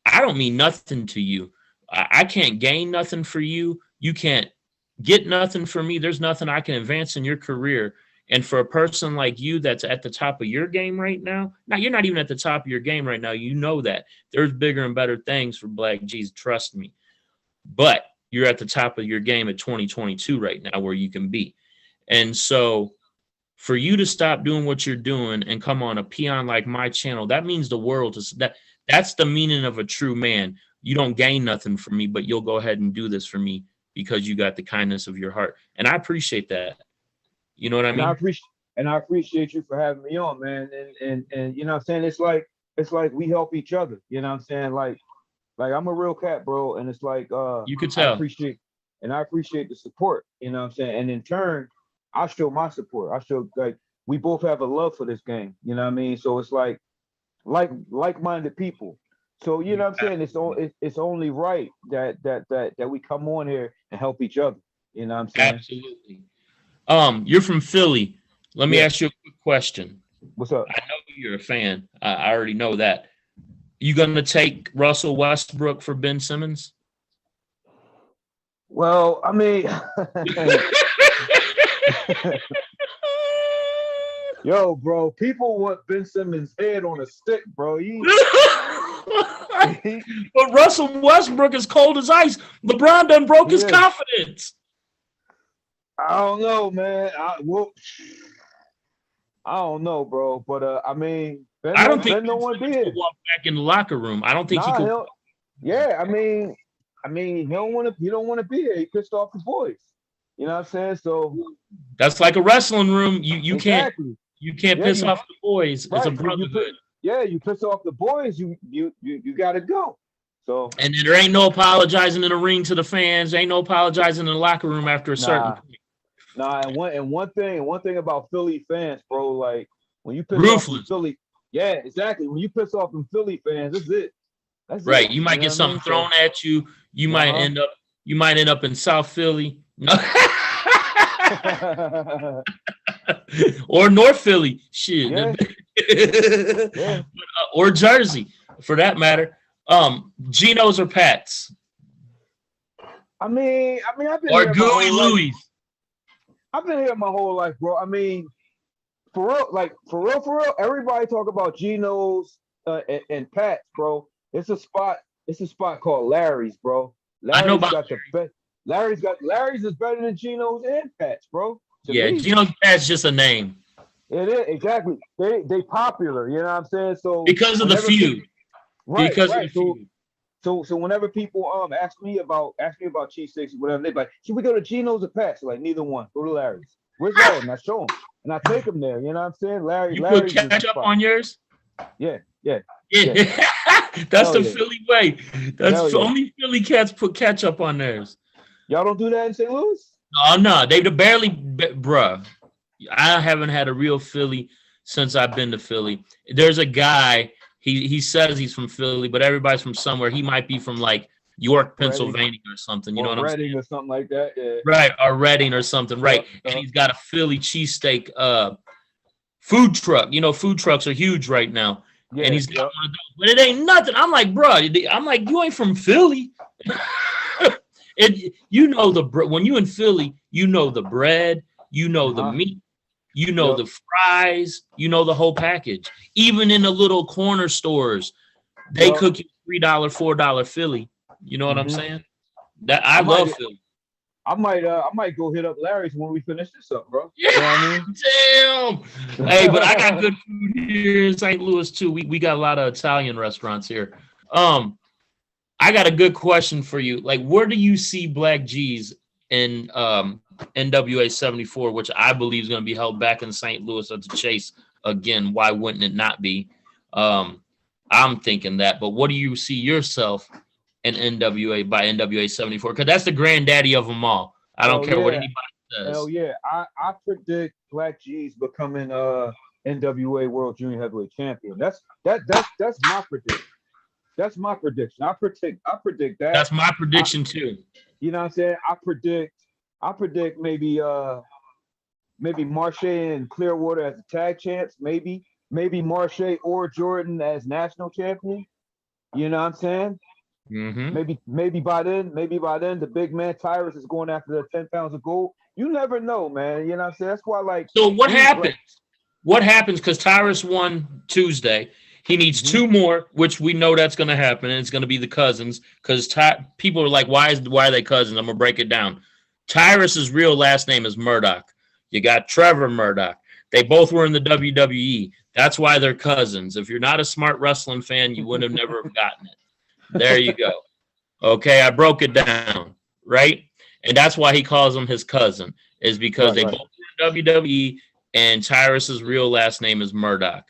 I don't mean nothing to you. I can't gain nothing for you. You can't get nothing from me. There's nothing I can advance in your career. And for a person like you that's at the top of your game right now, you're not even at the top of your game right now. You know that. There's bigger and better things for Black G's, trust me. But you're at the top of your game at 2022 right now, where you can be. And so for you to stop doing what you're doing and come on a peon like my channel, that means the world. That's the meaning of a true man. You don't gain nothing from me, but you'll go ahead and do this for me because you got the kindness of your heart. And I appreciate that. You know what I mean? I appreciate you for having me on, man. And you know what I'm saying? It's like we help each other. You know what I'm saying? Like I'm a real cat, bro. And it's like you could tell. I appreciate the support. You know what I'm saying? And in turn, I show my support. I show, like, we both have a love for this game. You know what I mean? So it's like-minded people. So you know what I'm saying? It's only right that we come on here and help each other. You know what I'm saying? Absolutely. You're from Philly. Let me ask you a quick question. What's up? I know you're a fan. I already know that. You gonna take Russell Westbrook for Ben Simmons? Well, I mean, yo, bro, people want Ben Simmons' head on a stick, bro. But Russell Westbrook is cold as ice. LeBron done broke his confidence. I don't know, man. I don't know, bro. But I mean, I don't think no one did walk back in the locker room. I don't think he could. Yeah, I mean, he don't want to be there. He pissed off the boys. You know what I'm saying? So that's like a wrestling room. You can't piss off the boys. Right. It's a brotherhood. You piss off the boys, you gotta go. So and there ain't no apologizing in the ring to the fans. Ain't no apologizing in the locker room after a certain point. And one thing about Philly fans, bro, like when you piss off the Philly, Yeah, exactly. When you piss off them Philly fans, that's it. That's Right. it. You might get something thrown at you. You might end up in South Philly. Or North Philly. Shit. Yeah. Or Jersey, for that matter. Geno's or Pats? I mean, I've been Or here my Gooey whole life. Louie? I've been here my whole life, bro. I mean, for real, everybody talk about Geno's and Pats, bro. It's a spot called Larry's, bro. I know about got the best. Larry's is better than Geno's and Pats, bro. Yeah, Geno's Pats just a name. It is, exactly. They popular, you know what I'm saying? So because of the feud. Right. Because of the feud. So whenever people ask me about cheese sticks or whatever, they like, should we go to Geno's or Pat's? Like, neither one. Go to Larry's. Where's Larry? And I show them, and I take them there. You know what I'm saying? Larry's put ketchup on yours? Yeah. That's the Philly way. That's only Philly cats put ketchup on theirs. Y'all don't do that in St. Louis? Oh no, they barely, bruh. I haven't had a real Philly since I've been to Philly. There's a guy. He says he's from Philly, but everybody's from somewhere. He might be from like York, Pennsylvania or something. You know what I'm saying? Reading or something like that. Yeah. Right, or Reading or something. Right. And he's got a Philly cheesesteak food truck. You know, food trucks are huge right now. Yeah, and he's got one of those. But it ain't nothing. I'm like, bro, you ain't from Philly. When you in Philly, you know the bread, you know the meat, you know the fries, you know the whole package. Even in the little corner stores, they cook you $3, $4 Philly. You know what I'm saying? That I love Philly. I might go hit up Larry's when we finish this up, bro. Yeah, you know what I mean? Damn. Hey, but I got good food here in St. Louis too. We got a lot of Italian restaurants here. I got a good question for you. Like, where do you see Black G's in NWA 74, which I believe is going to be held back in St. Louis at the Chase again? Why wouldn't it not be? I'm thinking that. But what do you see yourself in NWA by NWA 74? Because that's the granddaddy of them all. I don't care what anybody says. Hell yeah. I predict Black G's becoming NWA World Junior Heavyweight Champion. That's my prediction. That's my prediction. I predict that. That's my prediction too. You know what I'm saying? I predict maybe Marche and Clearwater as the tag champs, maybe Marche or Jordan as national champion. You know what I'm saying? Mm-hmm. Maybe by then the big man Tyrus is going after the 10 pounds of gold. You never know, man. You know what I'm saying? That's why, like. So what happens? What happens? Because Tyrus won Tuesday. He needs two more, which we know that's going to happen, and it's going to be the cousins. Because people are like, why are they cousins? I'm gonna break it down. Tyrus's real last name is Murdoch. You got Trevor Murdoch. They both were in the WWE. That's why they're cousins. If you're not a smart wrestling fan, you would have never have gotten it. There you go. Okay, I broke it down, right? And that's why he calls him his cousin, is because they both were in WWE, and Tyrus's real last name is Murdoch.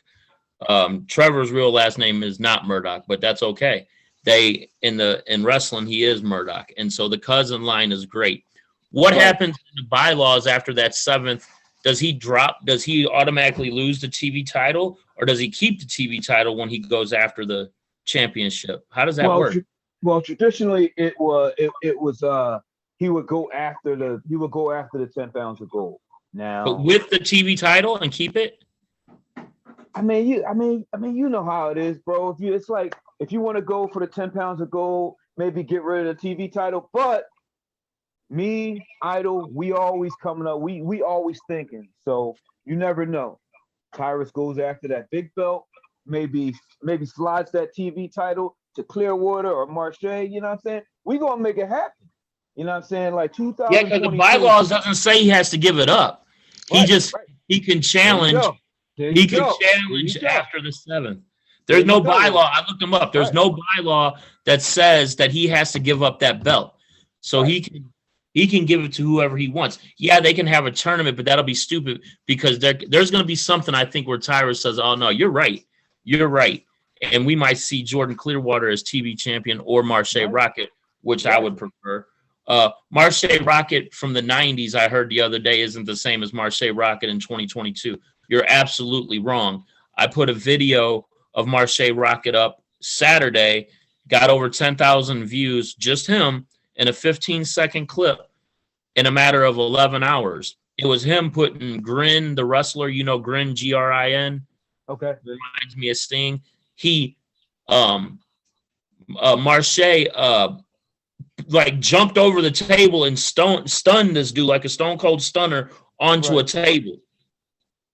Trevor's real last name is not Murdoch, but that's okay. In wrestling, he is Murdoch, and so the cousin line is great. What happens in the bylaws after that 7th? Does he drop? Does he automatically lose the TV title, or does he keep the TV title when he goes after the championship? How does that work? Well, traditionally it was he would go after the 10 pounds of gold. Now, but with the TV title and keep it. I mean, you know how it is, bro. If you want to go for the 10 pounds of gold, maybe get rid of the TV title. But me, Idol, we always coming up. We always thinking. So you never know. Tyrus goes after that big belt. Maybe slides that TV title to Clearwater or Marche. You know what I'm saying? We gonna make it happen. You know what I'm saying? Like 2000. Yeah, because the bylaws doesn't say he has to give it up. He can challenge. He can challenge after the 7th. There's no bylaw. I looked him up. There's no bylaw that says that he has to give up that belt. So he can give it to whoever he wants. Yeah, they can have a tournament, but that'll be stupid because there's going to be something, I think, where Tyrus says, oh, no, you're right. You're right. And we might see Jordan Clearwater as TV champion or Marche Rocket, which I would prefer. Marche Rocket from the 90s, I heard the other day, isn't the same as Marche Rocket in 2022. You're absolutely wrong. I put a video of Marche Rocket up Saturday, got over 10,000 views, just him, in a 15-second clip in a matter of 11 hours. It was him putting Grin, the wrestler, Grin, Grin. Okay. Reminds me of Sting. He, Marche, like jumped over the table and stunned this dude like a stone cold stunner onto a table.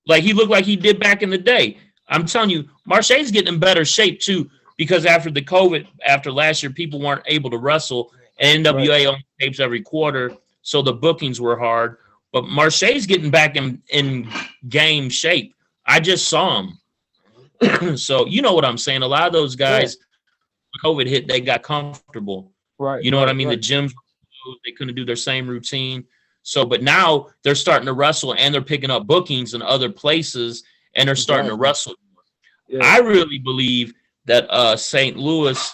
Like he looked like he did back in the day. I'm telling you, Marche's getting in better shape too, because after the COVID, after last year, people weren't able to wrestle, and NWA only tapes every quarter, so the bookings were hard. But Marche's getting back in game shape. I just saw him. So you know what I'm saying? A lot of those guys, COVID hit, they got comfortable. Right. You know what I mean? The gyms, they couldn't do their same routine. So, but now they're starting to wrestle and they're picking up bookings in other places and they're starting to wrestle. Yeah. I really believe that St. Louis,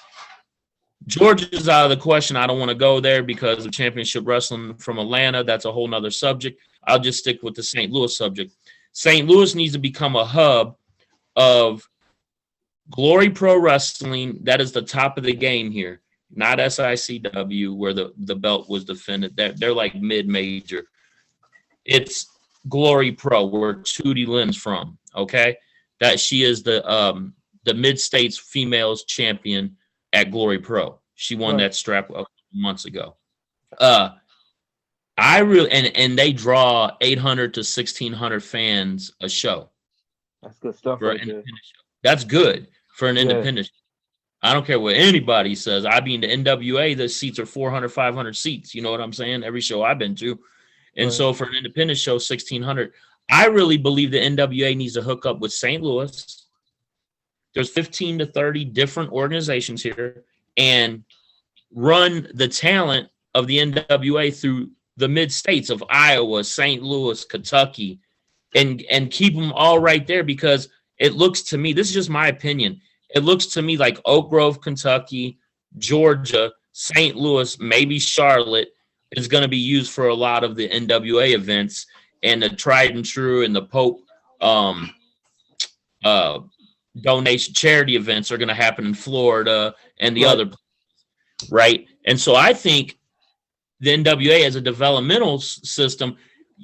Georgia's out of the question. I don't want to go there because of championship wrestling from Atlanta. That's a whole nother subject. I'll just stick with the St. Louis subject. St. Louis needs to become a hub of Glory Pro Wrestling. That is the top of the game here. Not SICW, where the belt was defended. They're like mid-major. It's Glory Pro, where Tootie Lynn's from, okay? That she is the Mid-States females champion at Glory Pro. She won that strap a couple months ago. I really and they draw 800 to 1,600 fans a show. That's good stuff for an independent show. That's good for an independent show. I don't care what anybody says. I mean, the NWA, the seats are 400, 500 seats. You know what I'm saying? Every show I've been to. And so for an independent show, 1,600. I really believe the NWA needs to hook up with St. Louis. There's 15 to 30 different organizations here and run the talent of the NWA through the mid-states of Iowa, St. Louis, Kentucky, and keep them all right there, because it looks to me, this is just my opinion, it looks to me like Oak Grove, Kentucky, Georgia, St. Louis, maybe Charlotte is going to be used for a lot of the NWA events, and the Tried and True and the Pope donation charity events are going to happen in Florida and the other, right? And so I think the NWA as a developmental system,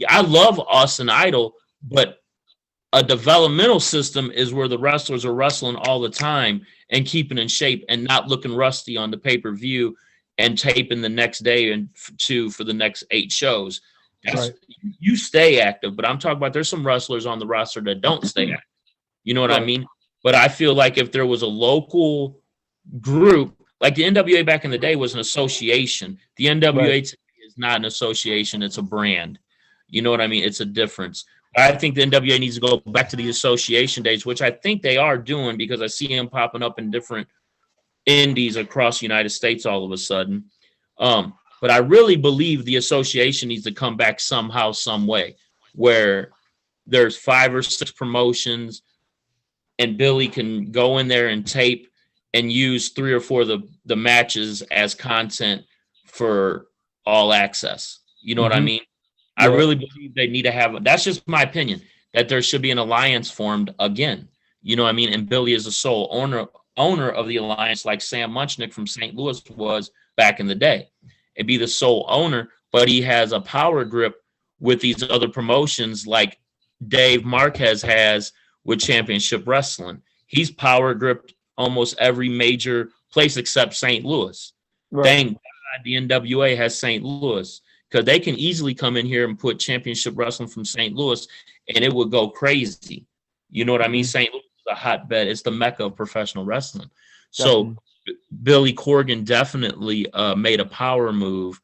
I love Austin Idol, but a developmental system is where the wrestlers are wrestling all the time and keeping in shape and not looking rusty on the pay-per-view and taping the next day and for the next 8 shows. You stay active, but I'm talking about there's some wrestlers on the roster that don't stay active. You know what I mean? But I feel like if there was a local group, like the NWA back in the day was an association. The NWA is not an association. It's a brand. You know what I mean? It's a difference. I think the NWA needs to go back to the association days, which I think they are doing, because I see them popping up in different indies across the United States all of a sudden. But I really believe the association needs to come back somehow, some way, where there's 5 or 6 promotions and Billy can go in there and tape and use 3 or 4 of the matches as content for all access. You know what I mean? I really believe they need to have, that's just my opinion, that there should be an alliance formed again. You know what I mean? And Billy is the sole owner of the alliance, like Sam Munchnick from St. Louis was back in the day. It'd be the sole owner, but he has a power grip with these other promotions like Dave Marquez has with Championship Wrestling. He's power gripped almost every major place except St. Louis. Thank God the NWA has St. Louis, because they can easily come in here and put Championship Wrestling from St. Louis and it would go crazy. You know what I mean? St. Louis is a hotbed. It's the mecca of professional wrestling. So Billy Corgan definitely made a power move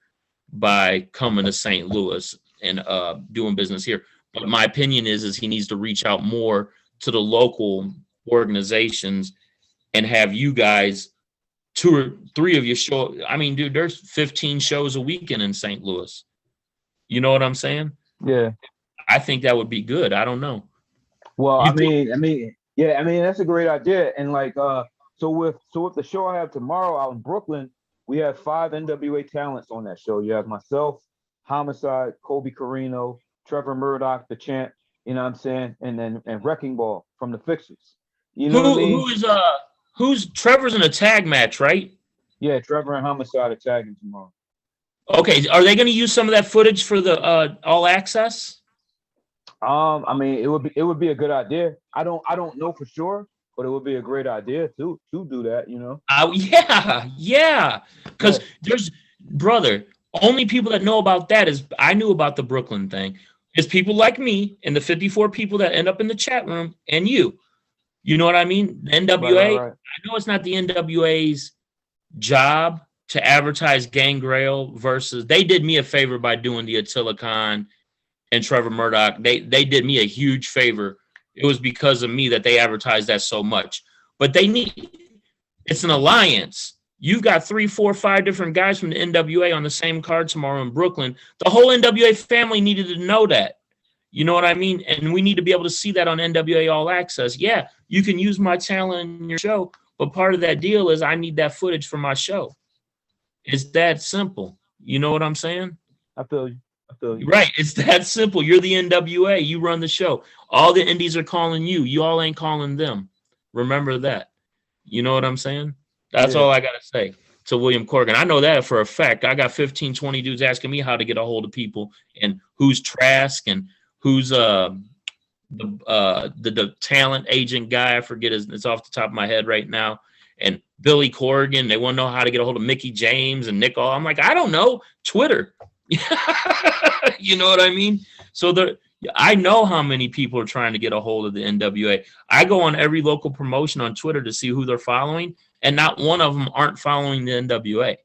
by coming to St. Louis and doing business here. But my opinion is he needs to reach out more to the local organizations and have you guys 2 or 3 of your show. I mean, dude, there's 15 shows a weekend in St. Louis. You know what I'm saying? Yeah. I think that would be good. I don't know. Well, I mean, that's a great idea. And like, so with the show I have tomorrow out in Brooklyn, we have 5 NWA talents on that show. You have myself, Homicide, Kobe Carino, Trevor Murdoch, the Champ, You know what I'm saying? And Wrecking Ball from the Fixers. You know what I mean? Who's Trevor's in a tag match, right? Yeah, Trevor and Homicide are tagging tomorrow. Okay, are they going to use some of that footage for the All Access? I mean, it would be a good idea. I don't know for sure, but it would be a great idea to do that. You know? Yeah. Because there's brother. Only people that know about that is I knew about the Brooklyn thing. Is people like me and the 54 people that end up in the chat room and you. You know what I mean? The NWA. Right. I know it's not the NWA's job to advertise Gangrel versus. They did me a favor by doing the Attila Khan and Trevor Murdoch. They did me a huge favor. It was because of me that they advertised that so much. But it's an alliance. You've got 3, 4, 5 different guys from the NWA on the same card tomorrow in Brooklyn. The whole NWA family needed to know that. You know what I mean? And we need to be able to see that on NWA All Access. Yeah, you can use my talent in your show, but part of that deal is I need that footage for my show. It's that simple. You know what I'm saying? I feel you. Right. It's that simple. You're the NWA. You run the show. All the indies are calling you. You all ain't calling them. Remember that. You know what I'm saying? That's all I got to say to William Corgan. I know that for a fact. I got 15, 20 dudes asking me how to get a hold of people and who's Trask and who's the talent agent guy. I forget it's off the top of my head right now. And Billy Corgan. They want to know how to get a hold of Mickey James and Nick All. I'm like, I don't know. Twitter. You know what I mean? So I know how many people are trying to get a hold of the NWA. I go on every local promotion on Twitter to see who they're following, and not one of them aren't following the NWA.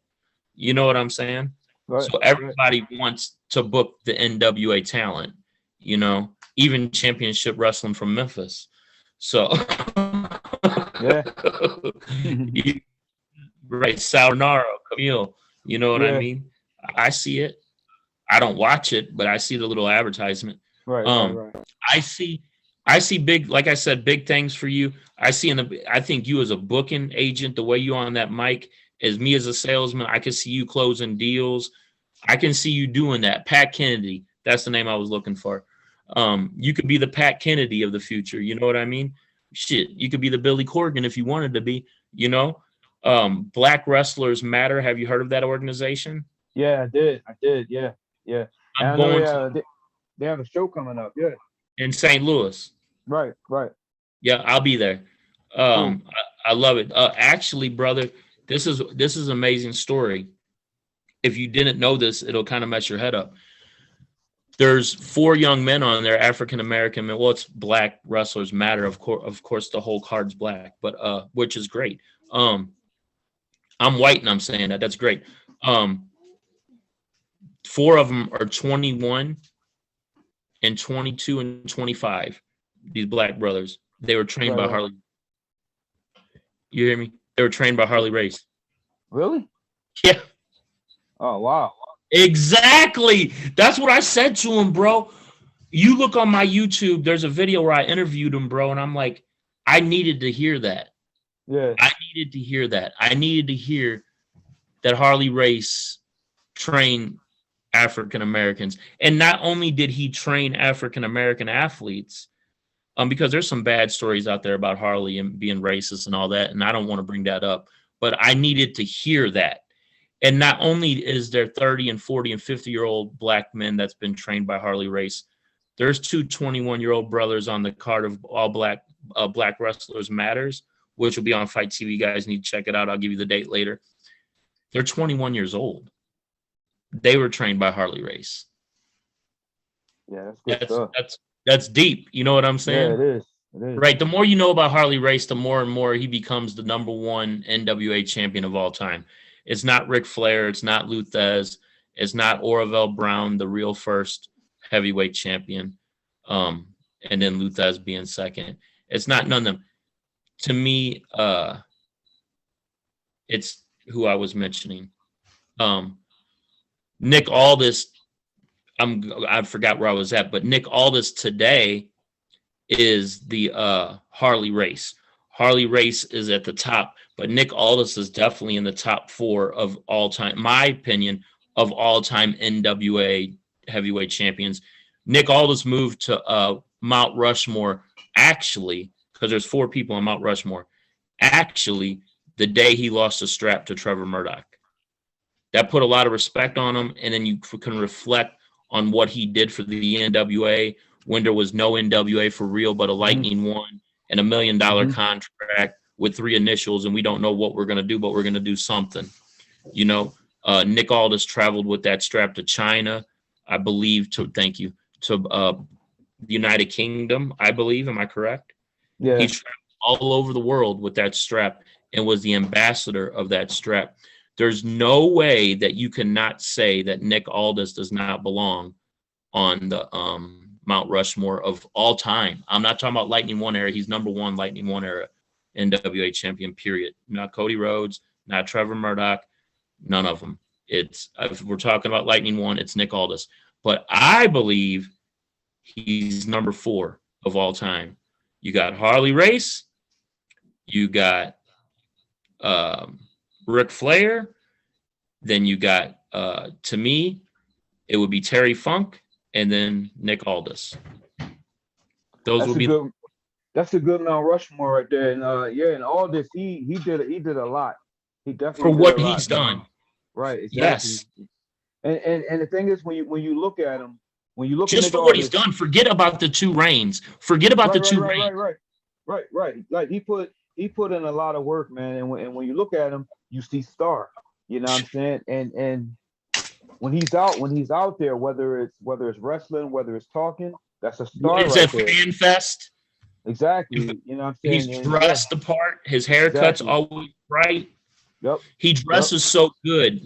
You know what I'm saying? Right, so everybody wants to book the NWA talent, you know, even Championship Wrestling from Memphis. So, right, Sauronaro, Camille, you know what I mean? I see it. I don't watch it, but I see the little advertisement. Right. I see big, like I said, big things for you. I think you as a booking agent, the way you on that mic, as me as a salesman, I can see you closing deals. I can see you doing that. Pat Kennedy, that's the name I was looking for. You could be the Pat Kennedy of the future. You know what I mean? Shit, you could be the Billy Corgan if you wanted to be. You know, Black Wrestlers Matter. Have you heard of that organization? Yeah, I did. Yeah. I'm going they have a show coming up. Yeah. In St. Louis. Right. Yeah, I'll be there. I love it. Actually, brother, this is an amazing story. If you didn't know this, it'll kind of mess your head up. There's 4 young men on there, African American men. Well, it's Black Wrestlers Matter. Of course, the whole card's black, but which is great. I'm white and I'm saying that. That's great. 4 of them are 21 and 22 and 25. These Black brothers. They were trained by Harley. You hear me? They were trained by Harley Race. Really? Yeah. Oh, wow. Exactly. That's what I said to him, bro. You look on my YouTube, there's a video where I interviewed him, bro, and I'm like, I needed to hear that. Yeah. I needed to hear that. I needed to hear that Harley Race trained African Americans. And not only did he train African American athletes, because there's some bad stories out there about Harley and being racist and all that, and I don't want to bring that up, but I needed to hear that. And not only is there 30 and 40 and 50-year-old Black men that's been trained by Harley Race, there's 2 21-year-old brothers on the card of All Black Wrestlers Matters, which will be on Fight TV. You guys need to check it out. I'll give you the date later. They're 21 years old. They were trained by Harley Race. Yeah, that's good stuff. That's deep. You know what I'm saying? Yeah, it is. Right. The more you know about Harley Race, the more and more he becomes the #1 NWA champion of all time. It's not Ric Flair. It's not Luthez. It's not Orville Brown, the real first heavyweight champion. And then Luthez being second. It's not none of them. To me, it's who I was mentioning. Nick Aldis, I forgot where I was at, but Nick Aldis today is the Harley Race. Harley Race is at the top, but Nick Aldis is definitely in the top 4 of all time, my opinion, of all time NWA heavyweight champions. Nick Aldis moved to Mount Rushmore, actually, because there's 4 people on Mount Rushmore, actually, the day he lost the strap to Trevor Murdoch. That put a lot of respect on him, and then you can reflect on what he did for the NWA when there was no NWA for real, but a Lightning One and $1 million contract with 3 initials, and we don't know what we're going to do, but we're going to do something. You know, Nick Aldis traveled with that strap to China, I believe, to the United Kingdom, I believe. Am I correct? Yeah. He traveled all over the world with that strap and was the ambassador of that strap. There's no way that you cannot say that Nick Aldis does not belong on the Mount Rushmore of all time. I'm not talking about Lightning One era. He's number 1 Lightning One era NWA champion, period. Not Cody Rhodes, not Trevor Murdoch, none of them. If we're talking about Lightning One, it's Nick Aldis. But I believe he's number 4 of all time. You got Harley Race, you got Ric Flair, then you got, to me, it would be Terry Funk, and then Nick Aldis. That's a good Mount Rushmore right there. And and Aldis, he did a lot. He definitely for what he's done. Right. Exactly. Yes. And the thing is, when you look at him, just for what he's done, forget about the 2 reigns. Forget about the 2 reigns. Right. Like he put in a lot of work, man. And when you look at him, you see star. You know what I'm saying? And when he's out there, whether it's wrestling, whether it's talking, that's a star. It's right a fan fest. Exactly. You know what I'm saying? He's dressed the part. His haircut's always right. Yep. He dresses so good.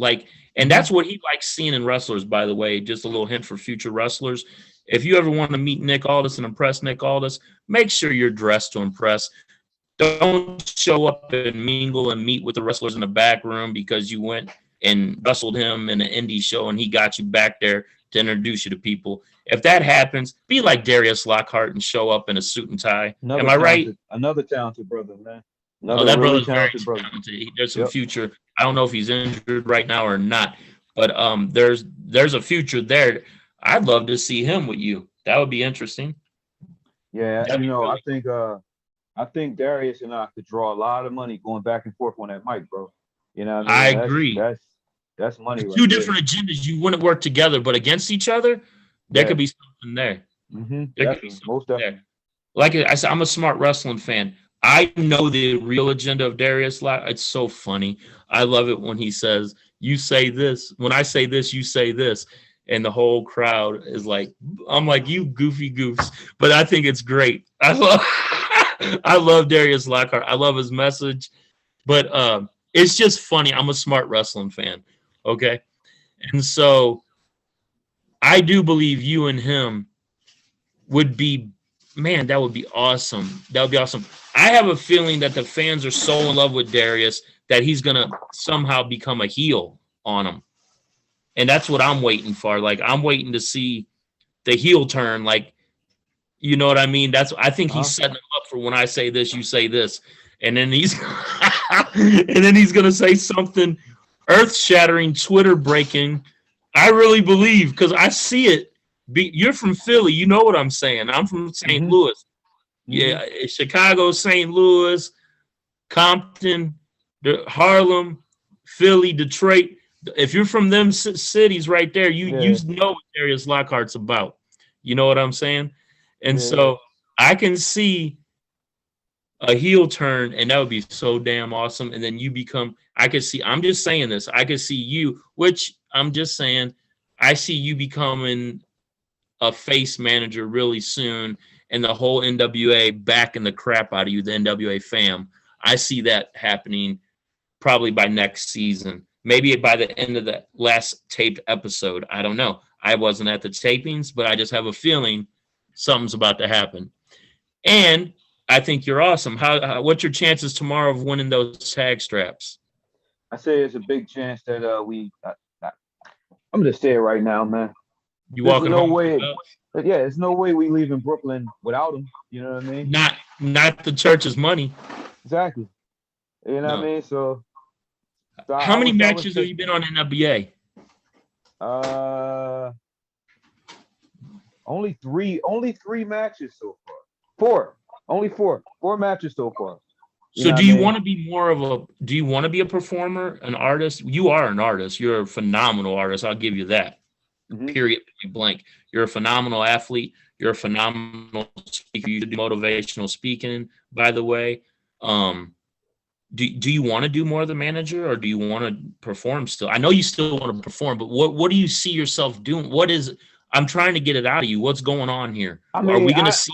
And that's what he likes seeing in wrestlers, by the way. Just a little hint for future wrestlers. If you ever want to meet Nick Aldis and impress Nick Aldis, make sure you're dressed to impress. Don't show up and mingle and meet with the wrestlers in the back room because you went and wrestled him in an indie show and he got you back there to introduce you to people. If that happens, be like Darius Lockhart and show up in a suit and tie. Am I right? Another talented brother, man. That brother's very talented. There's some future. I don't know if he's injured right now or not, but there's a future there. I'd love to see him with you. That would be interesting. Yeah, I think Darius and I could draw a lot of money going back and forth on that mic, bro. You know what I mean? I agree. That's money. Two different agendas. You wouldn't work together, but against each other, there could be something there. There could be something there. Like I said, I'm a smart wrestling fan. I know the real agenda of Darius. It's so funny. I love it when he says, "You say this. When I say this, you say this." And the whole crowd is like, I'm like, you goofy goofs. But I think it's great. I love Darius Lockhart. I love his message. But it's just funny. I'm a smart wrestling fan. Okay. And so I do believe you and him would be, man, that would be awesome. That would be awesome. I have a feeling that the fans are so in love with Darius that he's going to somehow become a heel on him. And that's what I'm waiting for. Like, I'm waiting to see the heel turn. Like, you know what I mean? I think he's setting him up for when I say this, you say this. And then he's going to say something earth-shattering, Twitter-breaking. I really believe, because I see it. You're from Philly. You know what I'm saying. I'm from St. Louis. Yeah, Chicago, St. Louis, Compton, Harlem, Philly, Detroit. If you're from them cities right there, you know what Darius Lockhart's about. You know what I'm saying? And so I can see a heel turn, and that would be so damn awesome. And then you become, I'm just saying this, I could see you, which I'm just saying, I see you becoming a face manager really soon, and the whole NWA backing the crap out of you, the NWA fam. I see that happening probably by next season. Maybe by the end of the last taped episode. I don't know. I wasn't at the tapings, but I just have a feeling something's about to happen. And I think you're awesome. What's your chances tomorrow of winning those tag straps? I say it's a big chance that I'm going to say it right now, man. There's no way. There's no way we leaving Brooklyn without him. You know what I mean? Not the church's money. Exactly. You know what I mean? So how many matches have you been on NWA? Only three matches so far. Four. Only four. Four matches so far. So do you want to be more of a, do you want to be a performer, an artist? You are an artist. You're a phenomenal artist. I'll give you that. Period. Blank. You're a phenomenal athlete. You're a phenomenal speaker. You do motivational speaking, by the way. Do you want to do more of the manager, or do you want to perform still? I know you still want to perform, but what do you see yourself doing? I'm trying to get it out of you. What's going on here? Are we going to see?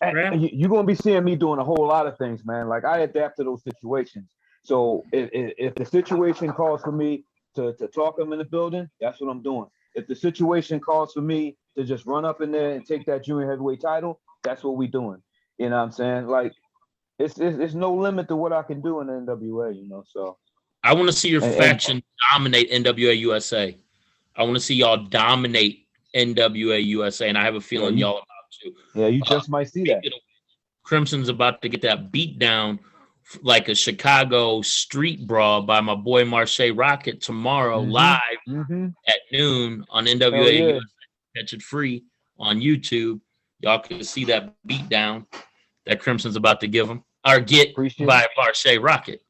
You're going to be seeing me doing a whole lot of things, man. Like, I adapt to those situations. So if the situation calls for me to talk them in the building, that's what I'm doing. If the situation calls for me to just run up in there and take that junior heavyweight title, that's what we're doing. You know what I'm saying? Like, it's no limit to what I can do in the NWA, you know. So I want to see your faction dominate NWA USA. I want to see y'all dominate NWA USA, and I have a feeling y'all about to. Yeah, you just might see that. Crimson's about to get that beat down like a Chicago street brawl by my boy Marche Rocket tomorrow live at noon on NWA USA. Catch it free on YouTube. Y'all can see that beat down that Crimson's about to give them or get by Marche Rocket.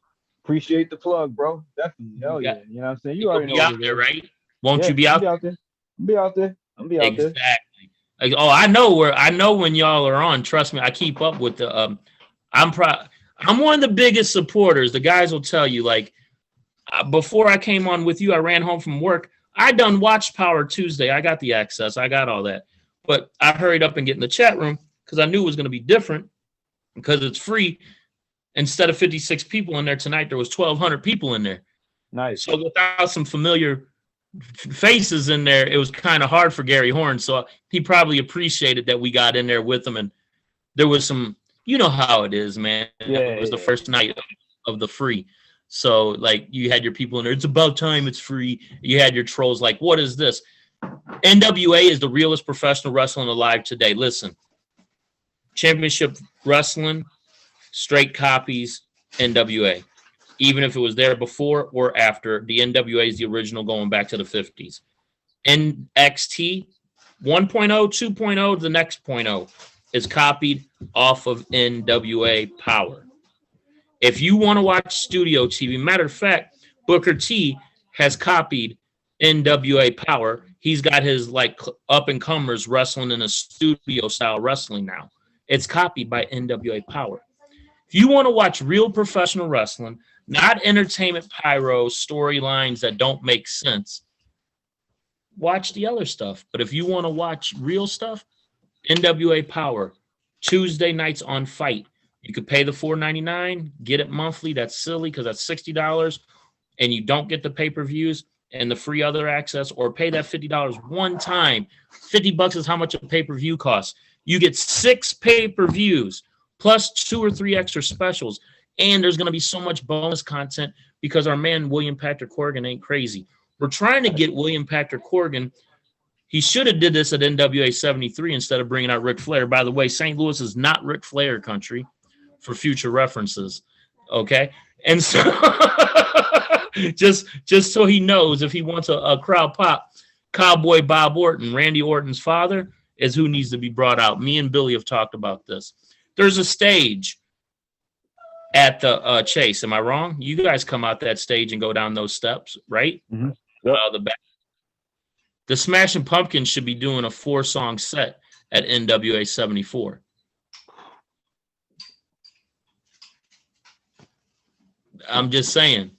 Appreciate the plug, bro. Definitely. Hell yeah. You know what I'm saying? You already be know out there, right? Won't you be out there? I'll be out there. Exactly. Like, oh, I know when y'all are on. Trust me, I keep up with the. I'm one of the biggest supporters. The guys will tell you, like, before I came on with you, I ran home from work. I done Watch Power Tuesday. I got the access. I got all that. But I hurried up and get in the chat room because I knew it was going to be different because it's free. Instead of 56 people in there tonight, there was 1,200 people in there. Nice. So without some familiar faces in there, it was kind of hard for Gary Horn. So he probably appreciated that we got in there with him. And there was some, you know how it is, man. It was the first night of the free. So, like, you had your people in there. It's about time it's free. You had your trolls like, what is this? NWA is the realest professional wrestling alive today. Listen, championship wrestling, straight copies, NWA. Even if it was there before or after, the NWA is the original going back to the 50s. NXT 1.0, 2.0, the next 0.0 is copied off of NWA Power. If you want to watch studio TV, matter of fact, Booker T has copied NWA Power. He's got his like up-and-comers wrestling in a studio-style wrestling now. It's copied by NWA Power. If you want to watch real professional wrestling, not entertainment pyro storylines that don't make sense, watch the other stuff. But if you want to watch real stuff, NWA Power, Tuesday nights on Fight. You could pay the $4.99, get it monthly. That's silly because that's $60, and you don't get the pay-per-views and the free other access, or pay that $50 one time. $50 is how much a pay-per-view costs. You get 6 pay-per-views plus 2 or 3 extra specials, and there's going to be so much bonus content because our man William Patrick Corgan ain't crazy. We're trying to get William Patrick Corgan. He should have did this at NWA 73 instead of bringing out Ric Flair. By the way, St. Louis is not Ric Flair country, for future references, okay? And so just so he knows, if he wants a crowd pop, Cowboy Bob Orton, Randy Orton's father, is who needs to be brought out. Me and Billy have talked about this. There's a stage at the Chase. Am I wrong? You guys come out that stage and go down those steps, right? Mm-hmm. Yep. The back. The Smashing Pumpkins should be doing a 4-song set at NWA 74. I'm just saying,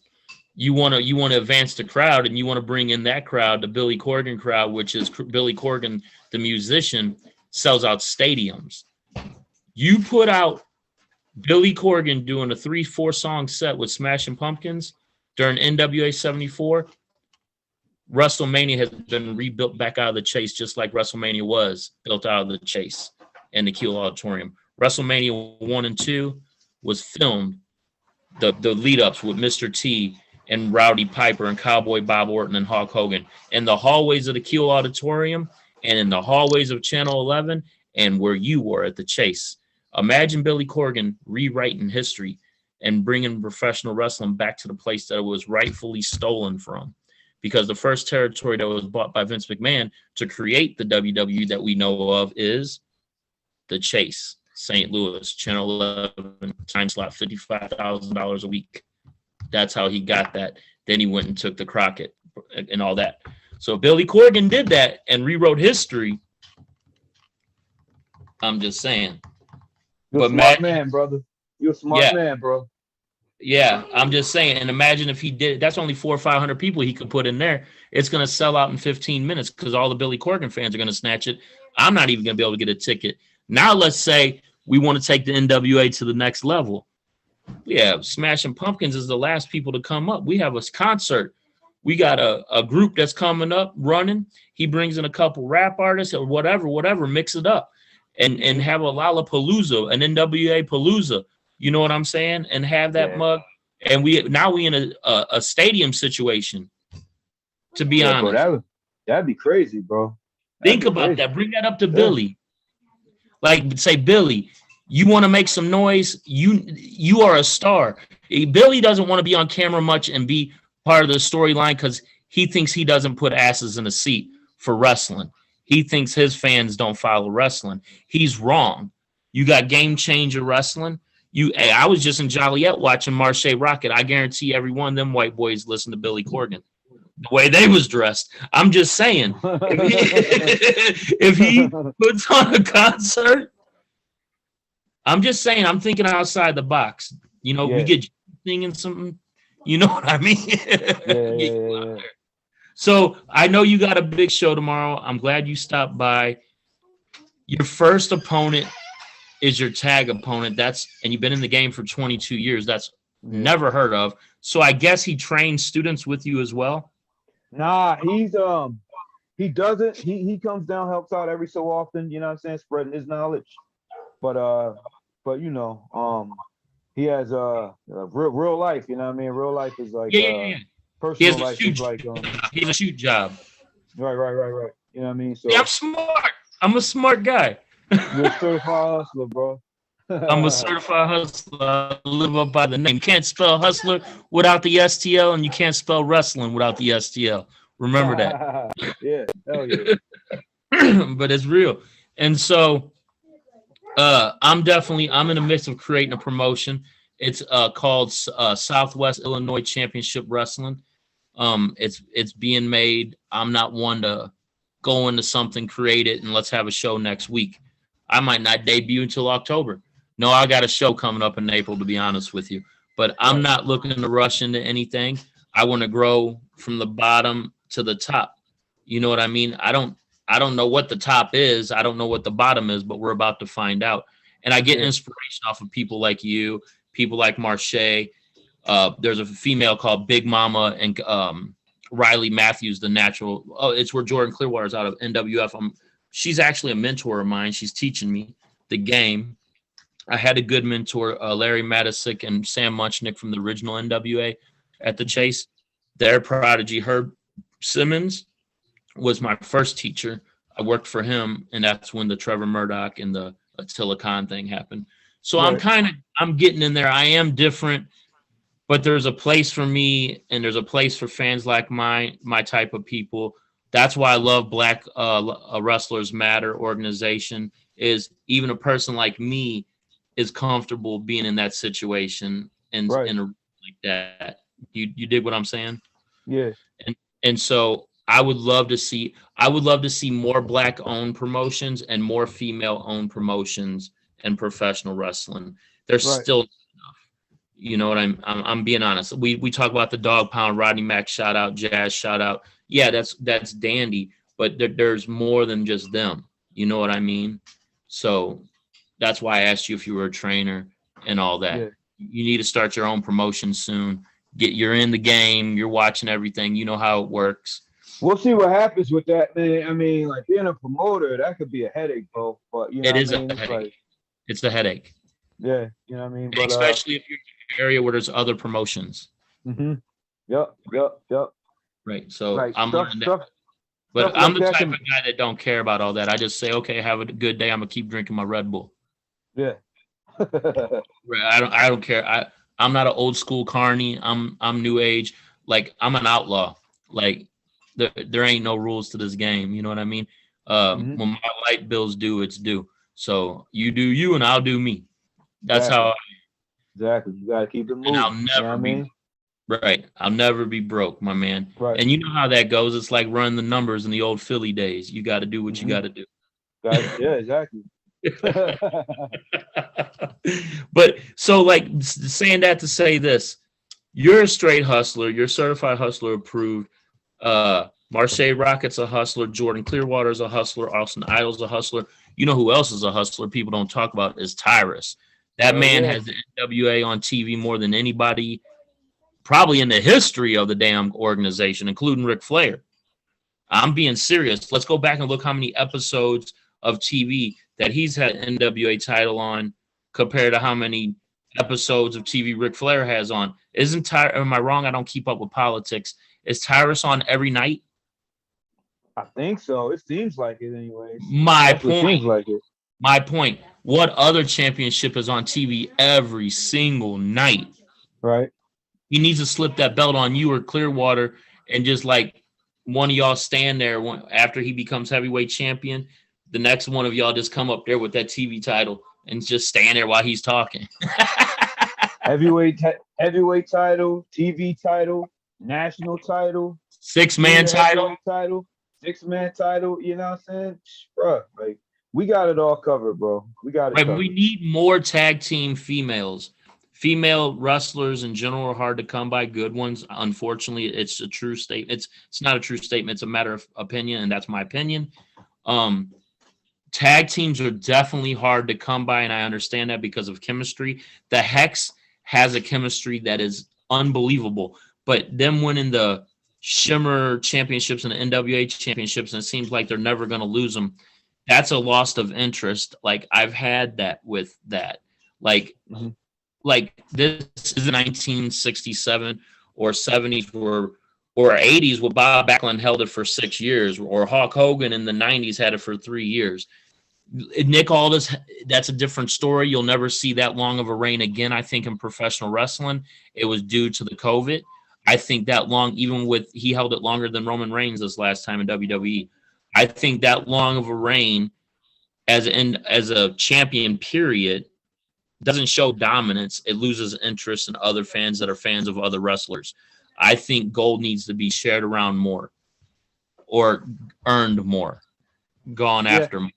you want to advance the crowd, and you want to bring in that crowd, the Billy Corgan crowd, which is Billy Corgan, the musician, sells out stadiums. You put out Billy Corgan doing a 3-4 song set with Smashing Pumpkins during NWA 74. WrestleMania has been rebuilt back out of the Chase, just like WrestleMania was built out of the Chase and the Kiel Auditorium. WrestleMania 1 and 2 was filmed. The lead-ups with Mr. T and Rowdy Piper and Cowboy Bob Orton and Hulk Hogan in the hallways of the Kiel Auditorium and in the hallways of Channel 11 and where you were at the Chase. Imagine Billy Corgan rewriting history and bringing professional wrestling back to the place that it was rightfully stolen from. because the first territory that was bought by Vince McMahon to create the WWE that we know of is the Chase, St. Louis, Channel 11, time slot, $55,000 a week. That's how he got that. Then he went and took the Crockett and all that. So Billy Corgan did that and rewrote history. I'm just saying. You're a smart man, brother. You're a smart man, bro. Yeah, I'm just saying. And imagine if he did. That's only 400 or 500 people he could put in there. It's going to sell out in 15 minutes because all the Billy Corgan fans are going to snatch it. I'm not even going to be able to get a ticket. Now let's say we want to take the NWA to the next level. Yeah, Smashing Pumpkins is the last people to come up. We have a concert. We got a group that's coming up running. He brings in a couple rap artists or whatever, mix it up and have a Lollapalooza, an NWA Palooza. You know what I'm saying? And have that mug. And we in a stadium situation, to be honest. Bro, that'd be crazy, bro. Think about that. Bring that up to Billy. Like, say, Billy, you want to make some noise? You are a star. Billy doesn't want to be on camera much and be part of the storyline because he thinks he doesn't put asses in a seat for wrestling. He thinks his fans don't follow wrestling. He's wrong. You got Game Changer Wrestling. I was just in Joliet watching Marche Rocket. I guarantee every one of them white boys listen to Billy Corgan. The way they was dressed. I'm just saying, if he puts on a concert, I'm just saying, I'm thinking outside the box. You know, we get singing something. You know what I mean? So I know you got a big show tomorrow. I'm glad you stopped by. Your first opponent is your tag opponent. And you've been in the game for 22 years. That's never heard of. So I guess he trains students with you as well. Nah, he doesn't. He comes down, helps out every so often, you know what I'm saying, spreading his knowledge. But you know, he has real life, you know what I mean? Real life is like personal life is like he has a shoot job. Right. You know what I mean? So I'm smart. I'm a smart guy. You're a certified hustler, bro. I'm a certified hustler. I live up by the name. You can't spell hustler without the STL, and you can't spell wrestling without the STL. Remember that. Yeah, hell yeah. But it's real. And so I'm in the midst of creating a promotion. It's called Southwest Illinois Championship Wrestling. It's being made. I'm not one to go into something, create it, and let's have a show next week. I might not debut until October. No, I got a show coming up in April, to be honest with you. But I'm not looking to rush into anything. I want to grow from the bottom to the top. You know what I mean? I don't know what the top is. I don't know what the bottom is, but we're about to find out. And I get inspiration off of people like you, people like Marche. There's a female called Big Mama and Riley Matthews, the natural. Oh, it's where Jordan Clearwater's out of NWF. She's actually a mentor of mine. She's teaching me the game. I had a good mentor, Larry Matisick and Sam Munchnick from the original NWA at the Chase. Their prodigy, Herb Simmons, was my first teacher. I worked for him, and that's when the Trevor Murdoch and the Attila Khan thing happened. So I'm getting in there. I am different, but there's a place for me, and there's a place for fans like my type of people. That's why I love Black Wrestlers Matter organization, is even a person like me is comfortable being in that situation and like that. You dig what I'm saying? Yeah. And so I would love to see more Black owned promotions and more female owned promotions and professional wrestling. There's still enough. You know what I'm being honest. We talk about the Dog Pound, Rodney Mack shout out, Jazz shout out. Yeah, that's dandy, but there's more than just them. You know what I mean? So that's why I asked you if you were a trainer and all that. Yeah. You need to start your own promotion soon. You're in the game. You're watching everything. You know how it works. We'll see what happens with that, man. I mean, like being a promoter, that could be a headache, bro. But you know, a headache. It's a headache. Yeah, you know what I mean. But, especially if you're in an area where there's other promotions. Mm-hmm. Yep. Right. So I'm learning that. But I'm the type of guy that don't care about all that. I just say, okay, have a good day. I'm gonna keep drinking my Red Bull. Yeah. I don't care. I'm not an old school carny. I'm new age. Like I'm an outlaw. Like there ain't no rules to this game. You know what I mean? When my light bills due, it's due. So you do you, and I'll do me. That's how. Exactly. You gotta keep it moving. And I'll never be right. I'll never be broke, my man. Right. And you know how that goes. It's like running the numbers in the old Philly days. You got to do what you got to do. Yeah, exactly. But so, like, saying that to say this, you're a straight hustler. You're certified hustler approved. Marseille Rocket's a hustler. Jordan Clearwater's a hustler. Austin Idol's a hustler. You know who else is a hustler? People don't talk about is Tyrus. That man has the NWA on TV more than anybody, probably in the history of the damn organization, including Ric Flair. I'm being serious. Let's go back and look how many episodes of TV that he's had NWA title on compared to how many episodes of TV Ric Flair has on. Am I wrong? I don't keep up with politics. Is Tyrus on every night? I think so. It seems like it anyways. My point. It seems like it. My point. What other championship is on TV every single night? Right. He needs to slip that belt on you or Clearwater and just like one of y'all stand there after he becomes heavyweight champion. The next one of y'all just come up there with that TV title and just stand there while he's talking. heavyweight title, TV title, national title, six-man title, 6-man title. You know what I'm saying, bro? Like we got it all covered, bro. We got it. Right, covered. we need more tag team females. Female wrestlers in general are hard to come by. Good ones, unfortunately, it's a true statement. It's not a true statement. It's a matter of opinion, and that's my opinion. Tag teams are definitely hard to come by, and I understand that because of chemistry. The Hex has a chemistry that is unbelievable, but them winning the Shimmer championships and the NWA championships, and it seems like they're never going to lose them. That's a loss of interest. Like I've had that with that. Like this is 1967 or 70s or 80s where Bob Backlund held it for 6 years, or Hulk Hogan in the 90s had it for 3 years. Nick Aldis, that's a different story. You'll never see that long of a reign again, I think, in professional wrestling. It was due to the COVID. I think that long, even with he held it longer than Roman Reigns this last time in WWE. I think that long of a reign as a champion, period, doesn't show dominance. It loses interest in other fans that are fans of other wrestlers. I think gold needs to be shared around more or earned more, gone after more.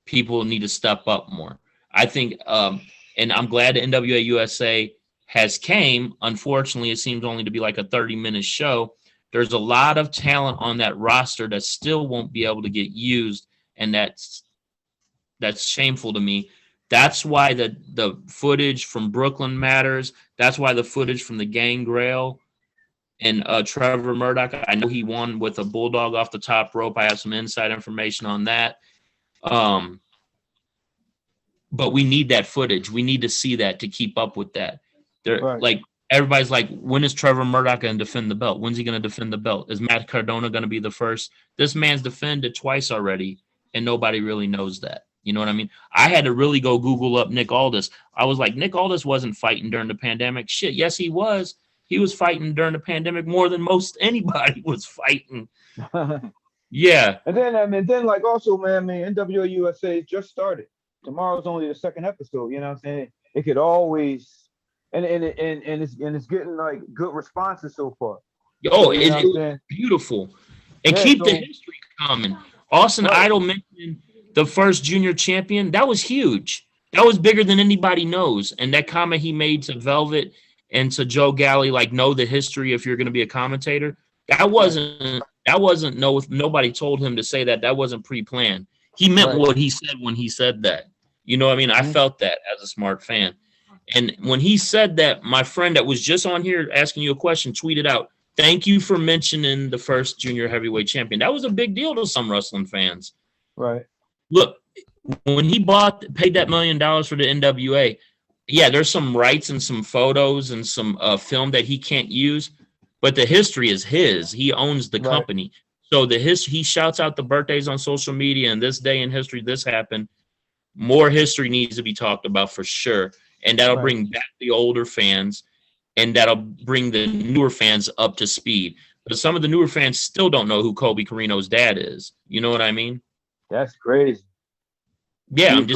People need to step up more. I think, and I'm glad the NWA USA has came. Unfortunately, it seems only to be like a 30-minute show. There's a lot of talent on that roster that still won't be able to get used, and that's shameful to me. That's why the footage from Brooklyn matters. That's why the footage from the Gangrel and Trevor Murdoch, I know he won with a bulldog off the top rope. I have some inside information on that. But we need that footage. We need to see that to keep up with that. Like everybody's like, when is Trevor Murdoch going to defend the belt? When's he going to defend the belt? Is Matt Cardona going to be the first? This man's defended twice already, and nobody really knows that. You know what I mean? I had to really go Google up Nick Aldis. I was like, Nick Aldis wasn't fighting during the pandemic. Shit, yes, he was. He was fighting during the pandemic more than most anybody was fighting. Yeah. And then like also, man, NWA USA just started. Tomorrow's only the second episode. You know what I'm saying? It could always, and it's getting like good responses so far. Oh, it's beautiful. And keep the history coming. Austin Idol mentioned the first junior champion. That was huge. That was bigger than anybody knows. And that comment he made to Velvet and to Joe Galley, like, know the history if you're going to be a commentator. Nobody told him to say that. That wasn't pre-planned. He meant what he said when he said that. You know what I mean? I felt that as a smart fan. And when he said that, my friend that was just on here asking you a question tweeted out, "Thank you for mentioning the first junior heavyweight champion." That was a big deal to some wrestling fans. Right. Look, when he paid that $1 million for the NWA, yeah, there's some rights and some photos and some film that he can't use, but the history is his. He owns the company. So he shouts out the birthdays on social media, and this day in history, this happened. More history needs to be talked about for sure. And that'll bring back the older fans, and that'll bring the newer fans up to speed. but some of the newer fans still don't know who Kobe Carino's dad is. You know what I mean? That's crazy. Yeah, King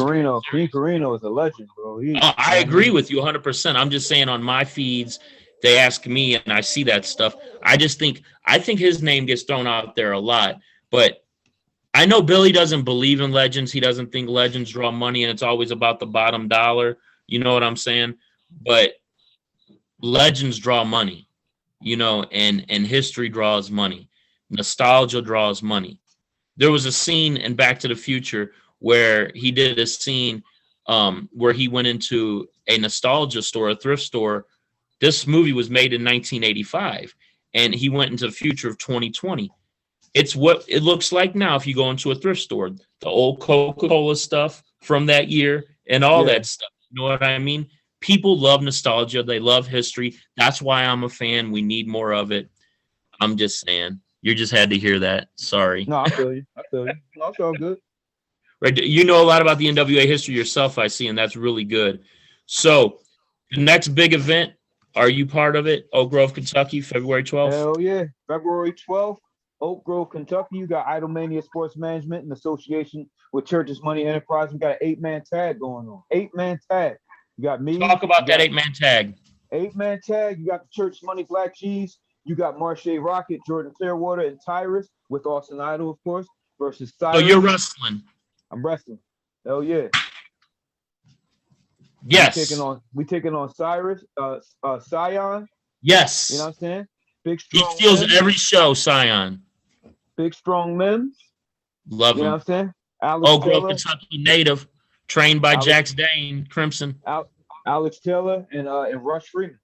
Carino is a legend, bro. I agree with you 100%. I'm just saying on my feeds, they ask me and I see that stuff. I think his name gets thrown out there a lot, but I know Billy doesn't believe in legends. He doesn't think legends draw money and it's always about the bottom dollar. You know what I'm saying? But legends draw money, and history draws money. Nostalgia draws money. There was a scene in Back to the Future where he did a scene where he went into a nostalgia store, a thrift store. This movie was made in 1985, and he went into the future of 2020. It's what it looks like now if you go into a thrift store. The old Coca-Cola stuff from that year and all that stuff. You know what I mean? People love nostalgia. They love history. That's why I'm a fan. We need more of it. I'm just saying. You just had to hear that. Sorry. No, I feel you. No, it's all good. Right. You know a lot about the NWA history yourself, I see, and that's really good. So the next big event, are you part of it? Oak Grove, Kentucky, February 12th? Hell yeah. February 12th, Oak Grove, Kentucky. You got Idolmania Sports Management in association with Church's Money Enterprise. We got an 8-man tag going on. 8-man tag. You got me. Talk about that 8-man tag. 8-man tag. You got the Church Money Black Cheese. You got Marche Rocket, Jordan Clearwater, and Tyrus with Austin Idol, of course, versus Cyrus. So you're wrestling. I'm wrestling. Hell yeah. Yes. We taking on Cyrus, Scion. Yes. You know what I'm saying? Big He strong. steals Mims. every show, Scion. Big strong Mims. Love You know him. what I'm saying? Oak Grove, Kentucky native, trained by Jax Dane, Crimson. Alex Taylor and Rush Freeman.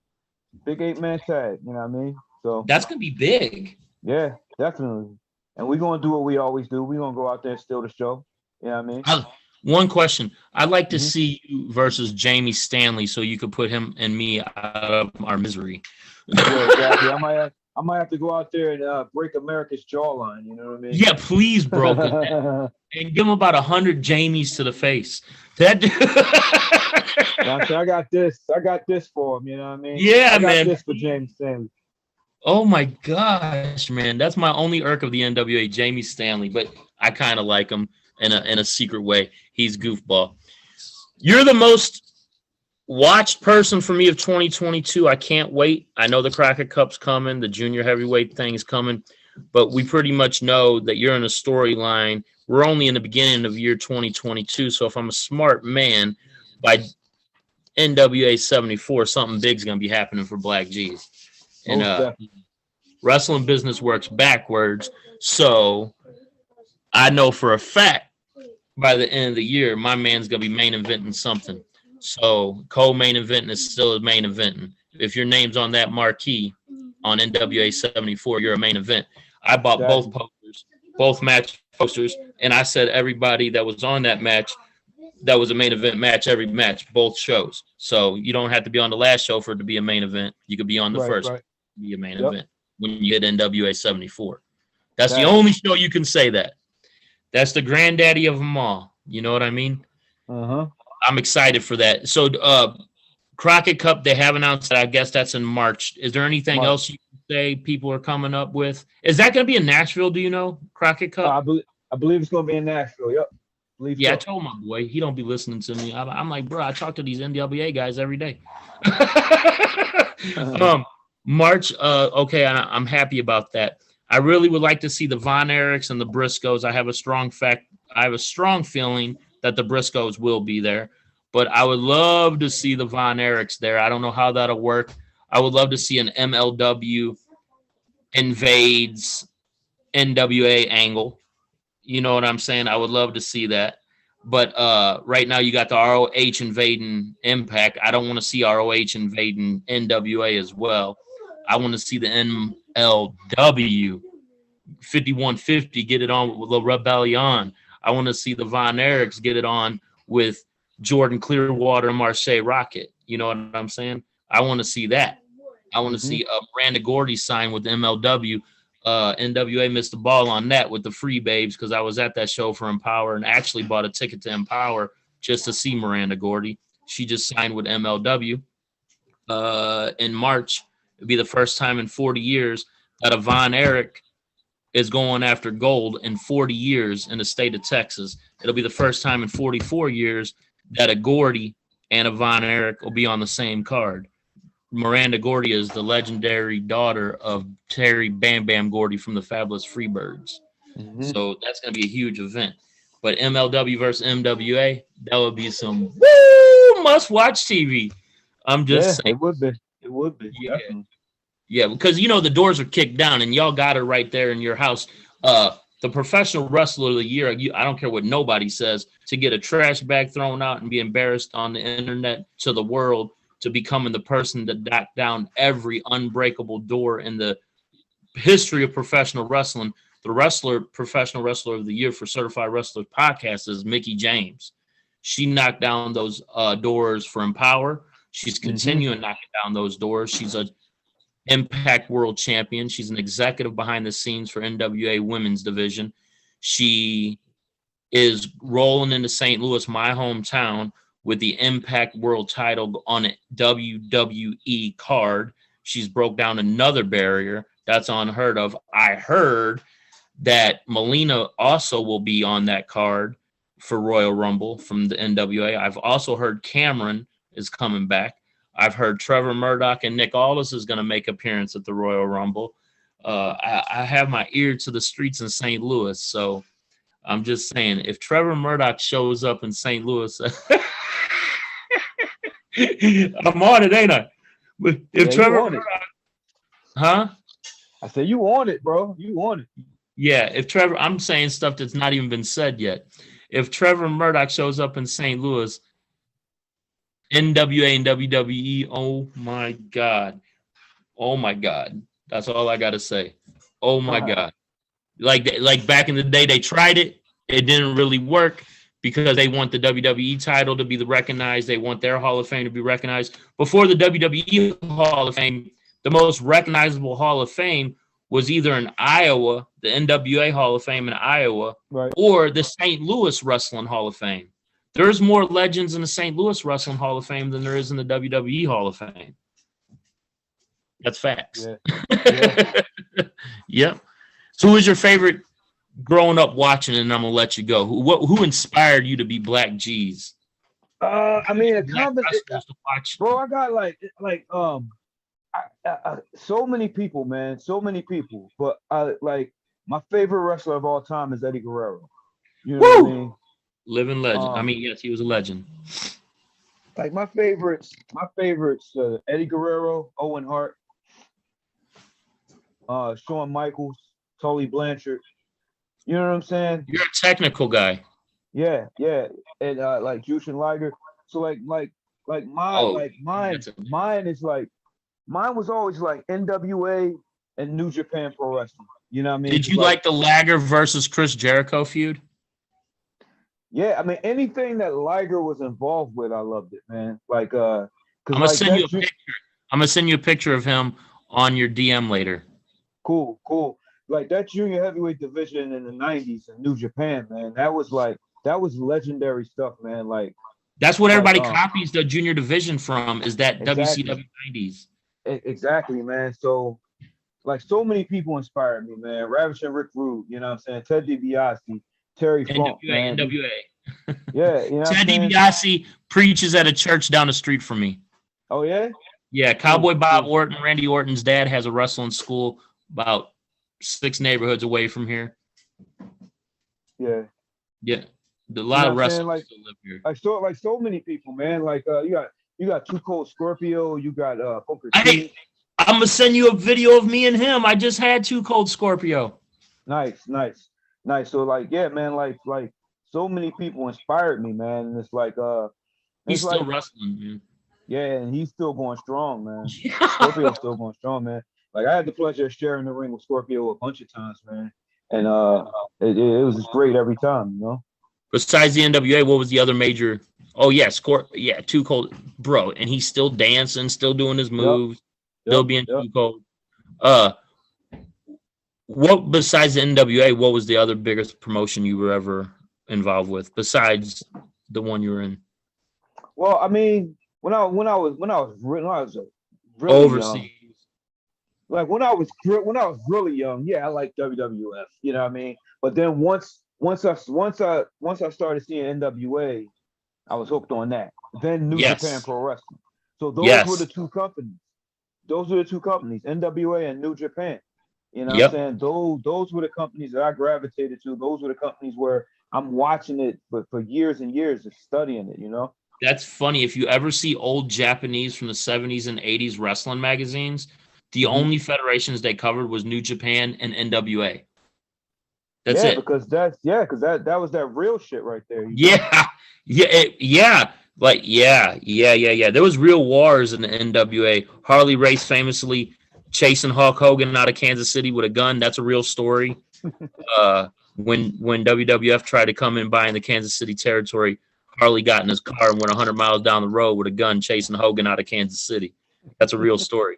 Big 8-man tag. You know what I mean? So That's gonna be big. yeah, definitely. And we're gonna do what we always do. We're gonna go out there and steal the show. You know what I mean? One question. I'd like to see you versus Jamie Stanley so you could put him and me out of our misery. Yeah, exactly. I might have to go out there and break America's jawline. You know what I mean? Yeah, please, bro. And give him about 100 Jamies to the face. That I got this for him. You know what I mean? Yeah, I got man. this for James Stanley. Oh my gosh, man. That's my only irk of the NWA, Jamie Stanley, but I kind of like him in a secret way. He's goofball. You're the most watched person for me of 2022. I can't wait. I know the Crockett Cup's coming. The junior heavyweight thing is coming. But we pretty much know that you're in a storyline. We're only in the beginning of year 2022. So if I'm a smart man, by NWA 74, something big's going to be happening for Black G's. And wrestling business works backwards. So I know for a fact by the end of the year, my man's going to be main eventing something. So co-main eventing is still a main eventing. If your name's on that marquee on NWA 74, you're a main event. I bought both posters, both match posters, and I said everybody that was on that match, that was a main event match, every match, both shows. So you don't have to be on the last show for it to be a main event. You could be on the first to be a main event when you hit NWA 74. That's the only show you can say that. That's the granddaddy of them all. You know what I mean? Uh-huh. I'm excited for that. So Crockett Cup, they have announced that. I guess that's in March. Is there anything else you can say people are coming up with? Is that going to be in Nashville, do you know, Crockett Cup? I believe it's going to be in Nashville, yep. I told my boy. He don't be listening to me. I'm like, bro, I talk to these NWA guys every day. March, okay, I'm happy about that. I really would like to see the Von Erichs and the Briscoes. I have a strong feeling that the Briscoes will be there, but I would love to see the Von Erichs there. I don't know how that'll work. I would love to see an MLW invades NWA angle. You know what I'm saying? I would love to see that. But right now you got the ROH invading Impact. I don't want to see ROH invading NWA as well. I want to see the MLW 5150 get it on with La Rebellion. I want to see the Von Erichs get it on with Jordan Clearwater and Marche Rocket. You know what I'm saying? I want to see that. I want to see Miranda Gordy sign with MLW. NWA missed the ball on that with the Free Babes because I was at that show for Empower and actually bought a ticket to Empower just to see Miranda Gordy. She just signed with MLW in March. It'd be the first time in 40 years that Von Erich is going after gold in 40 years in the state of Texas. It'll be the first time in 44 years that a Gordy and a Von Erich will be on the same card. Miranda Gordy is the legendary daughter of Terry Bam Bam Gordy from the Fabulous Freebirds. Mm-hmm. So that's going to be a huge event. But MLW versus MWA, that would be some must-watch TV. I'm just saying. It would be. It would be. Yeah. Yeah, because, the doors are kicked down, and y'all got it right there in your house. The Professional Wrestler of the Year, I don't care what nobody says, to get a trash bag thrown out and be embarrassed on the internet to the world, to becoming the person that knocked down every unbreakable door in the history of professional wrestling. The Professional Wrestler of the Year for Certified Wrestlers podcast is Mickie James. She knocked down those doors for Empower. She's continuing knocking down those doors. She's a Impact World Champion. She's an executive behind the scenes for NWA Women's Division. She is rolling into St. Louis, my hometown, with the Impact World title on a WWE card. She's broke down another barrier. That's unheard of. I heard that Melina also will be on that card for Royal Rumble from the NWA. I've also heard Cameron is coming back. I've heard Trevor Murdoch and Nick Aldis is going to make appearance at the Royal Rumble. I have my ear to the streets in St. Louis, so I'm just saying, if Trevor Murdoch shows up in St. Louis, I'm on it, ain't I? But if Trevor Murdoch, huh? I said you on it, bro. You on it. Yeah, if Trevor, I'm saying stuff that's not even been said yet. If Trevor Murdoch shows up in St. Louis, NWA and WWE, oh my God. Oh my God. That's all I got to say. Oh my God. Like back in the day, they tried it. It didn't really work because they want the WWE title to be recognized. They want their Hall of Fame to be recognized. Before the WWE Hall of Fame, the most recognizable Hall of Fame was either in Iowa, the NWA Hall of Fame in Iowa, right, or the St. Louis Wrestling Hall of Fame. There's more legends in the St. Louis Wrestling Hall of Fame than there is in the WWE Hall of Fame. That's facts. Yeah. Yep. So who was your favorite growing up watching, and I'm going to let you go? Who inspired you to be Black G's? I mean, a combination. Bro, I got so many people, man. So many people. But my favorite wrestler of all time is Eddie Guerrero. You know what I mean? Living legend. Yes, he was a legend. Like my favorites, Eddie Guerrero, Owen Hart, Shawn Michaels, Tully Blanchard. You know what I'm saying? You're a technical guy. Yeah. And like Jushin Liger. So mine was always like NWA and New Japan Pro Wrestling. You know what I mean? Did you like the Liger versus Chris Jericho feud? Yeah, I mean anything that Liger was involved with, I loved it, man. Like I'm gonna send you a picture. I'm gonna send you a picture of him on your DM later. Cool. Like that junior heavyweight division in the 90s in New Japan, man. That was legendary stuff, man. Like that's what everybody copies the junior division from, is that exactly. WCW 90s. Exactly, man. So like so many people inspired me, man. Ravishing Rick Rude, you know what I'm saying? Ted DiBiase, Terry Funk, NWA. Yeah, you know Ted DiBiase preaches at a church down the street from me. Oh yeah? Yeah, Cowboy Bob Orton, Randy Orton's dad, has a wrestling school about 6 neighborhoods away from here. Yeah. A lot of wrestlers still live here. Like so many people, man. Like you got Too Cold Scorpio, you got Booker T. I'm gonna send you a video of me and him. I just had Too Cold Scorpio. Nice. So like, yeah, man, like so many people inspired me, man. And it's like he's still wrestling, man. Yeah, and he's still going strong, man. Scorpio's still going strong, man. Like I had the pleasure of sharing the ring with Scorpio a bunch of times, man. And it was just great every time, you know. Besides the NWA, what was the other major? Oh yeah, Too Cold, bro, and he's still dancing, still doing his moves, still being Too Cold. What besides the NWA? What was the other biggest promotion you were ever involved with besides the one you were in? Well, I mean, when I was really overseas. like when I was really young, yeah, I liked WWF. You know what I mean? But then once I started seeing NWA, I was hooked on that. Then New Japan Yes. Pro Wrestling. So those were the Yes. two companies. Those are the two companies, NWA and New Japan. You know what I'm Yep. saying? Those were the companies that I gravitated to. Those were the companies where I'm watching it for years and years of studying it, you know? That's funny. If you ever see old Japanese from the 70s and 80s wrestling magazines, the Hmm. only federations they covered was New Japan and NWA. That's Yeah, it. because that was that real shit right there. You know? Yeah. Yeah. Like, yeah. There was real wars in the NWA. Harley Race famously chasing Hulk Hogan out of Kansas City with a gun. That's a real story. When WWF tried to come in buying the Kansas City territory, Harley got in his car and went 100 miles down the road with a gun chasing Hogan out of Kansas City. That's a real story.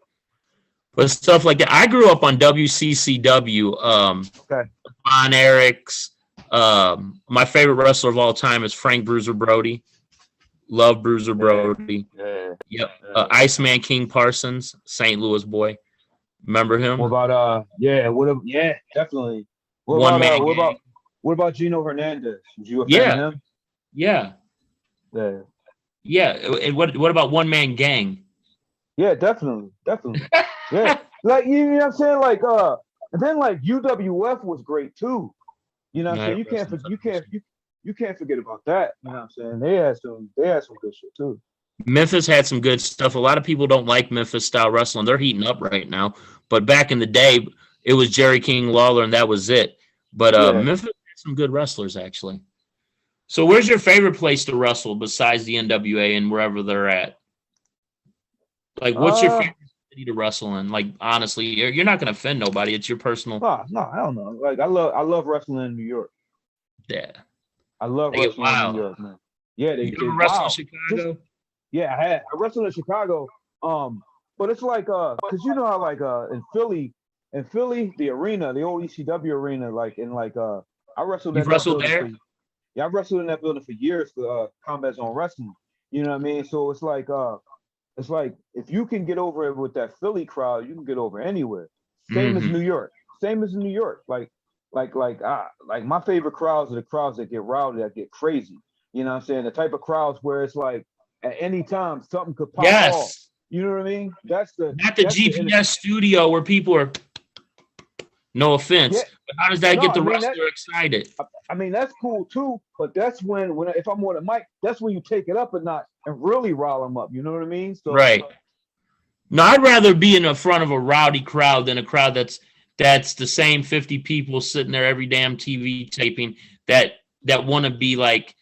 But stuff like that. I grew up on WCCW. Okay. Von Erichs. My favorite wrestler of all time is Frank Bruiser Brody. Love Bruiser Brody. Yeah. Yep. Iceman King Parsons, St. Louis boy. Remember him? What about yeah, definitely. One man gang. What about Gino Hernandez? Was you a fan Yeah. of him? Yeah. Yeah. Yeah. And what about One Man Gang? Yeah, definitely. Yeah. Like you know what I'm saying? Like and then like UWF was great too. You know what I'm saying? You can't forget about that. You know what I'm saying? They had some good shit too. Memphis had some good stuff. A lot of people don't like Memphis style wrestling. They're heating up right now. But back in the day, it was Jerry King Lawler and that was it. But Memphis had some good wrestlers actually. So where's your favorite place to wrestle besides the NWA and wherever they're at? Like, what's your favorite city to wrestle in? Like, honestly, you're not going to offend nobody. It's your personal. No, I don't know. Like I love wrestling in New York. Yeah. I love wrestling in New York, man. Yeah, they wrestle in Chicago. Yeah, I wrestled in Chicago. But it's like because you know how like in Philly, the arena, the old ECW arena, like in like I wrestled. You've wrestled there? Yeah, I wrestled in that building for years for Combat Zone Wrestling. You know what I mean? So it's like if you can get over it with that Philly crowd, you can get over anywhere. Same as New York. Same as New York. Like my favorite crowds are the crowds that get rowdy, that get crazy. You know what I'm saying? The type of crowds where it's like at any time something could pop off. You know what I mean? Not the GPS studio where people are. No offense, but how does that get the wrestler excited? I mean, that's cool too, but that's when if I'm on the mic, that's when you take it up a notch and really rile them up. You know what I mean? So, right. No, I'd rather be in the front of a rowdy crowd than a crowd that's the same 50 people sitting there every damn TV taping that want to be like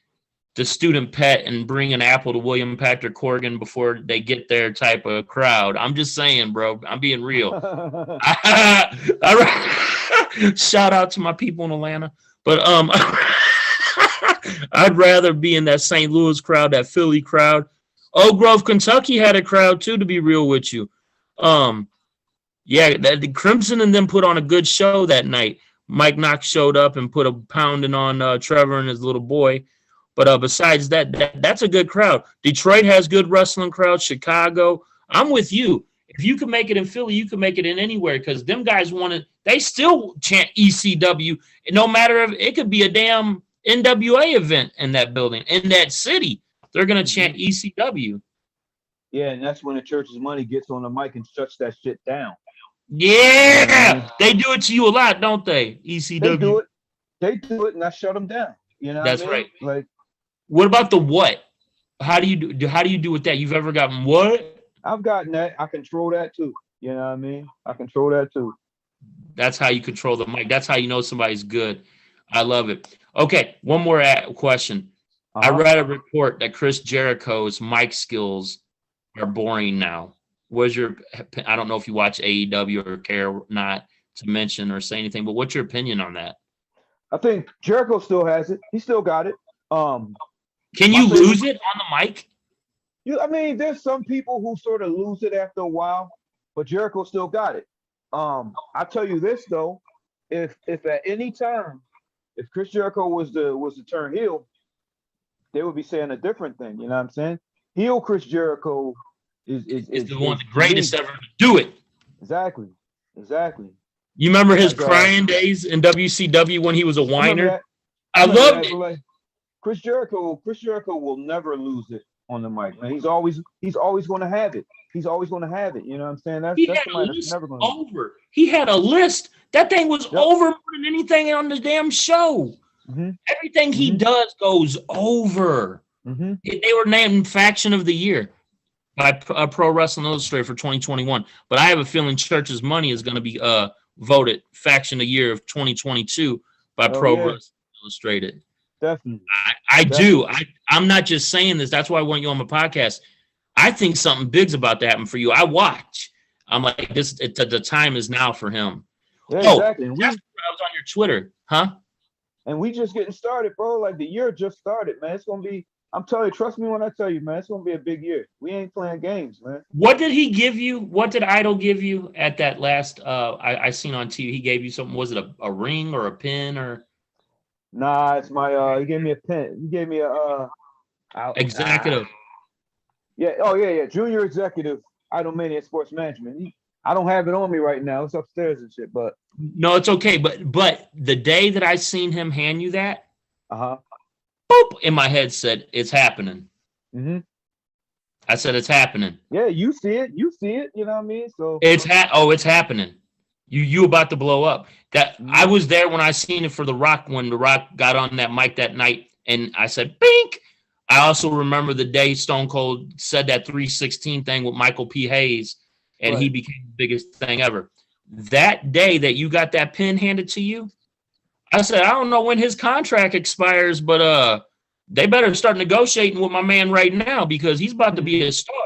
the student pet and bring an apple to William Patrick Corgan before they get there type of crowd. I'm just saying, bro. I'm being real. Shout out to my people in Atlanta. But I'd rather be in that St. Louis crowd, that Philly crowd. Oak Grove, Kentucky had a crowd too, to be real with you. Yeah, the Crimson and them put on a good show that night. Mike Knox showed up and put a pounding on Trevor and his little boy. But besides that's a good crowd. Detroit has good wrestling crowds. Chicago. I'm with you. If you can make it in Philly, you can make it in anywhere because them guys they still chant ECW. No matter if it could be a damn NWA event in that building, in that city. They're going to chant ECW. Yeah, and that's when the church's money gets on the mic and shuts that shit down. Yeah, they do it to you a lot, don't they? ECW. They do it, and I shut them down. You know, that's right. Like, what about the what? How do you do with that? You've ever gotten what? I've gotten that. I control that too. You know what I mean? I control that too. That's how you control the mic. That's how you know somebody's good. I love it. Okay, one more question. I read a report that Chris Jericho's mic skills are boring now. I don't know if you watch AEW or care not to mention or say anything, but what's your opinion on that? I think Jericho still has it. He still got it. Can you lose it on the mic? I mean, there's some people who sort of lose it after a while, but Jericho still got it. I tell you this though, if at any time, if Chris Jericho was to turn heel, they would be saying a different thing. You know what I'm saying? Heel Chris Jericho is the greatest ever to do it. Exactly. Exactly. You remember his Like, crying days in WCW when he was a I remember whiner? that. I Remember loved that, it. but like Chris Jericho will never lose it on the mic, man. He's always going to have it. He's always going to have it. You know what I'm saying? He That's had a somebody that's list never going to lose. over. He had a list. That thing was Yep. over more than anything on the damn show. Mm-hmm. Everything he does goes over. Mm-hmm. They were named Faction of the Year by Pro Wrestling Illustrated for 2021. But I have a feeling Church's Money is going to be voted Faction of the Year of 2022 by Pro Wrestling Illustrated. Definitely. I do. I'm not just saying this. That's why I want you on my podcast. I think something big's about to happen for you. I watch. I'm like, the time is now for him. Yeah, exactly. And I was on your Twitter, huh? And we just getting started, bro. Like the year just started, man. It's gonna be. I'm telling you, trust me when I tell you, man. It's gonna be a big year. We ain't playing games, man. What did he give you? What did Idol give you at that last? I seen on TV. He gave you something. Was it a ring or a pin or? Nah, it's my. He gave me a pin. He gave me a. Executive. Yeah. Oh yeah. Junior executive. Idolmania Sports Management. I don't have it on me right now. It's upstairs and shit. But no, it's okay. But the day that I seen him hand you that, boop, in my head said it's happening. Mm-hmm. I said it's happening. Yeah, you see it. You see it. You know what I mean? So it's happening. You about to blow up. That I was there when I seen it for The Rock when The Rock got on that mic that night, and I said, "Bink." I also remember the day Stone Cold said that 316 thing with Michael P. Hayes, and he became the biggest thing ever. That day that you got that pin handed to you, I said, I don't know when his contract expires, but they better start negotiating with my man right now because he's about to be a star.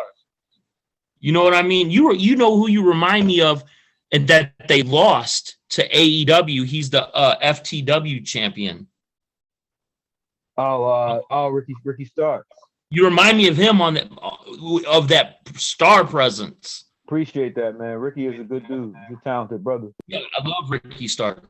You know what I mean? You know who you remind me of, and that they lost to AEW. He's the FTW champion. Ricky Starks. You remind me of him of that star presence. Appreciate that, man. Ricky is a good dude. He's a talented brother. Yeah, I love Ricky Starks.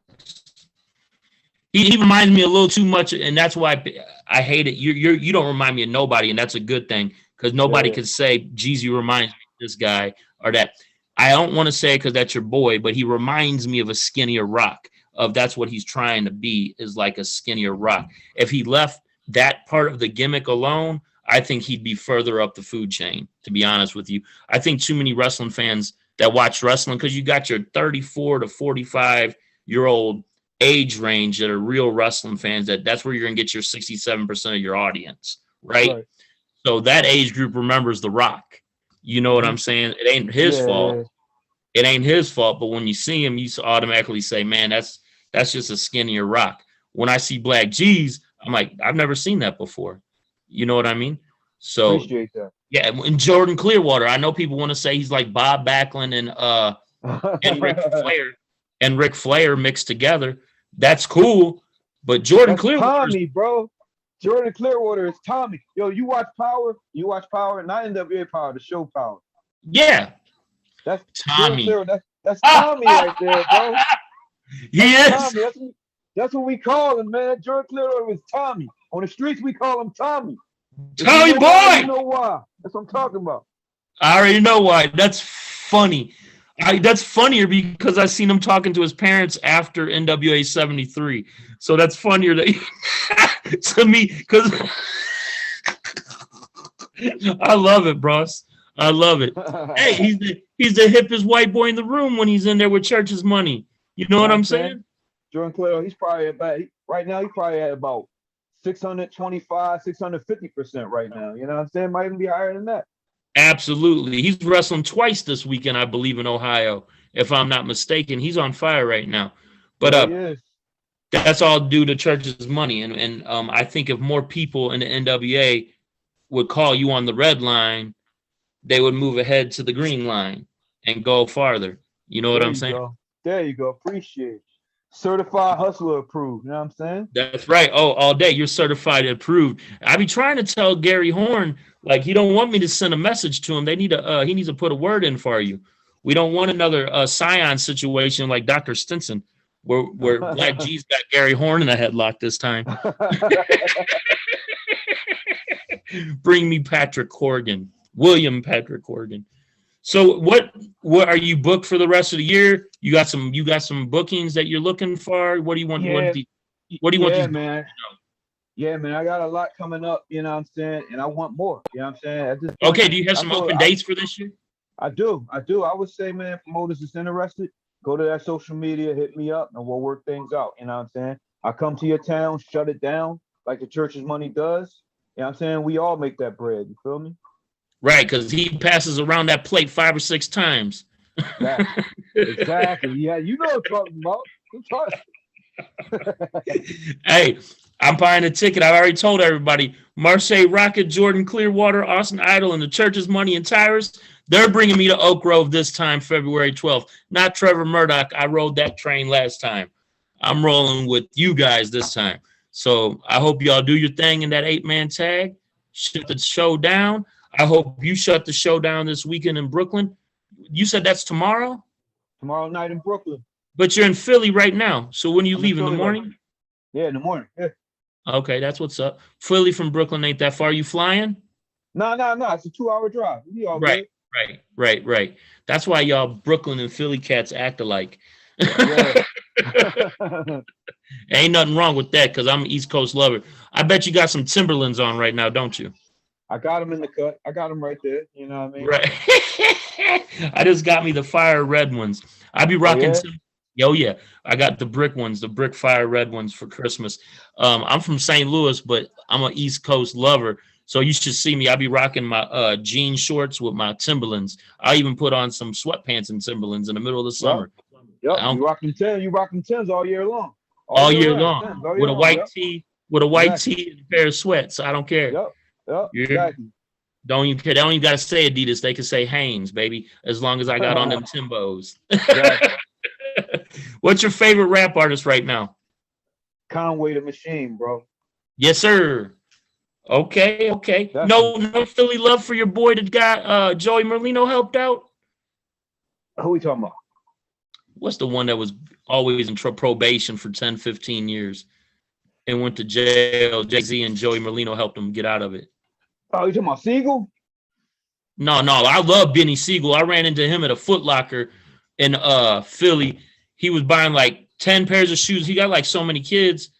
He reminds me a little too much, and that's why I hate it. You don't remind me of nobody, and that's a good thing because nobody can say Jeezy reminds me of this guy or that. I don't want to say because that's your boy, but he reminds me of a skinnier Rock. That's what he's trying to be, is like a skinnier Rock. If he left that part of the gimmick alone, I think he'd be further up the food chain, to be honest with you. I think too many wrestling fans that watch wrestling, because you got your 34 to 45-year-old age range that are real wrestling fans, that's where you're going to get your 67% of your audience, right? So that age group remembers The Rock. You know what I'm saying? It ain't his fault. It ain't his fault, but when you see him, you automatically say, man, that's just a skinnier Rock. When I see Black G's, I'm like, I've never seen that before. You know what I mean? So appreciate that. Yeah, and Jordan Clearwater, I know people want to say he's like Bob Backlund and Ric Flair mixed together. That's cool, but Jordan Clearwater, Tommy, bro. Jordan Clearwater is Tommy. Yo, you watch Power? You watch Power? Not NWA Power, the show Power. Yeah, that's Tommy. That's Tommy right there, bro. He is. Tommy. That's what we call him, man. Jordan Clearwater was Tommy. On the streets, we call him Tommy. Tommy boy. You know why? That's what I'm talking about. I already know why. That's funny. That's funnier because I seen him talking to his parents after NWA 73. So that's funnier to me because I love it, bros. I love it. Hey, he's the hippest white boy in the room when he's in there with Church's Money. You know what I'm saying? Jordan Clearwater, he's probably right now. He's probably at about 625, 650% right now. You know what I'm saying? Might even be higher than that. Absolutely. He's wrestling twice this weekend, I believe, in Ohio, if I'm not mistaken. He's on fire right now. But that's all due to Church's Money. And I think if more people in the NWA would call you on the red line, they would move ahead to the green line and go farther. You know what I'm saying? There you go. Appreciate it. Certified hustler approved. You know what I'm saying? That's right. Oh, all day. You're certified approved. I be trying to tell Gary Horn, like, he don't want me to send a message to him. He needs to put a word in for you. We don't want another Scion situation like Dr. Stinson, where Black G's got Gary Horn in a headlock this time. Bring me Patrick Corgan, William Patrick Corgan. So what are you booked for the rest of the year? You got some bookings that you're looking for. What do you want? Yeah, What do you want these? Man. Yeah, man, I got a lot coming up, you know what I'm saying? And I want more, you know what I'm saying? At this point, Okay, do you have some open dates for this year? I do. I would say, man, promoters that's interested, go to that social media, hit me up, and we'll work things out, you know what I'm saying? I come to your town, shut it down like the church's money does. You know what I'm saying? We all make that bread, you feel me? Right, because he passes around that plate 5 or 6 times. Exactly. Yeah, you know what I'm talking about. Hey, I'm buying a ticket. I already told everybody. Marseille Rocket, Jordan Clearwater, Austin Idol, and the Church's Money and Tires. They're bringing me to Oak Grove this time, February 12th. Not Trevor Murdoch. I rode that train last time. I'm rolling with you guys this time. So I hope y'all do your thing in that 8-man tag. Shut the show down. I hope you shut the show down this weekend in Brooklyn. You said that's tomorrow? Tomorrow night in Brooklyn. But you're in Philly right now. So when you leave in the morning? Right. Yeah, in the morning. Yeah. Okay, that's what's up. Philly from Brooklyn ain't that far. You flying? No. It's a 2-hour drive. We all right, good. Right. That's why y'all Brooklyn and Philly cats act alike. Yeah. Ain't nothing wrong with that because I'm an East Coast lover. I bet you got some Timberlands on right now, don't you? I got them in the cut. I got them right there. You know what I mean? Right. I just got me the fire red ones. I be rocking. Oh yeah. I got the brick ones, the brick fire red ones for Christmas. I'm from St. Louis, but I'm an East Coast lover. So you should see me. I be rocking my jean shorts with my Timberlands. I even put on some sweatpants and Timberlands in the middle of the summer. Yep. You rocking 10. You rocking 10s all year long. All year long. With a white tee, and a pair of sweats. I don't care. Yep. Exactly. Don't even care. They don't even gotta say Adidas. They can say Hanes, baby, as long as I got on them Timbos. Exactly. What's your favorite rap artist right now? Conway the Machine, bro. Yes, sir. Okay. Definitely. No Philly love for your boy that got Joey Merlino helped out? Who we talking about? What's the one that was always in probation for 10, 15 years and went to jail? Jay-Z and Joey Merlino helped him get out of it. Oh, you talking about Siegel? No. I love Benny Siegel. I ran into him at a Foot Locker in Philly. He was buying like 10 pairs of shoes. He got like so many kids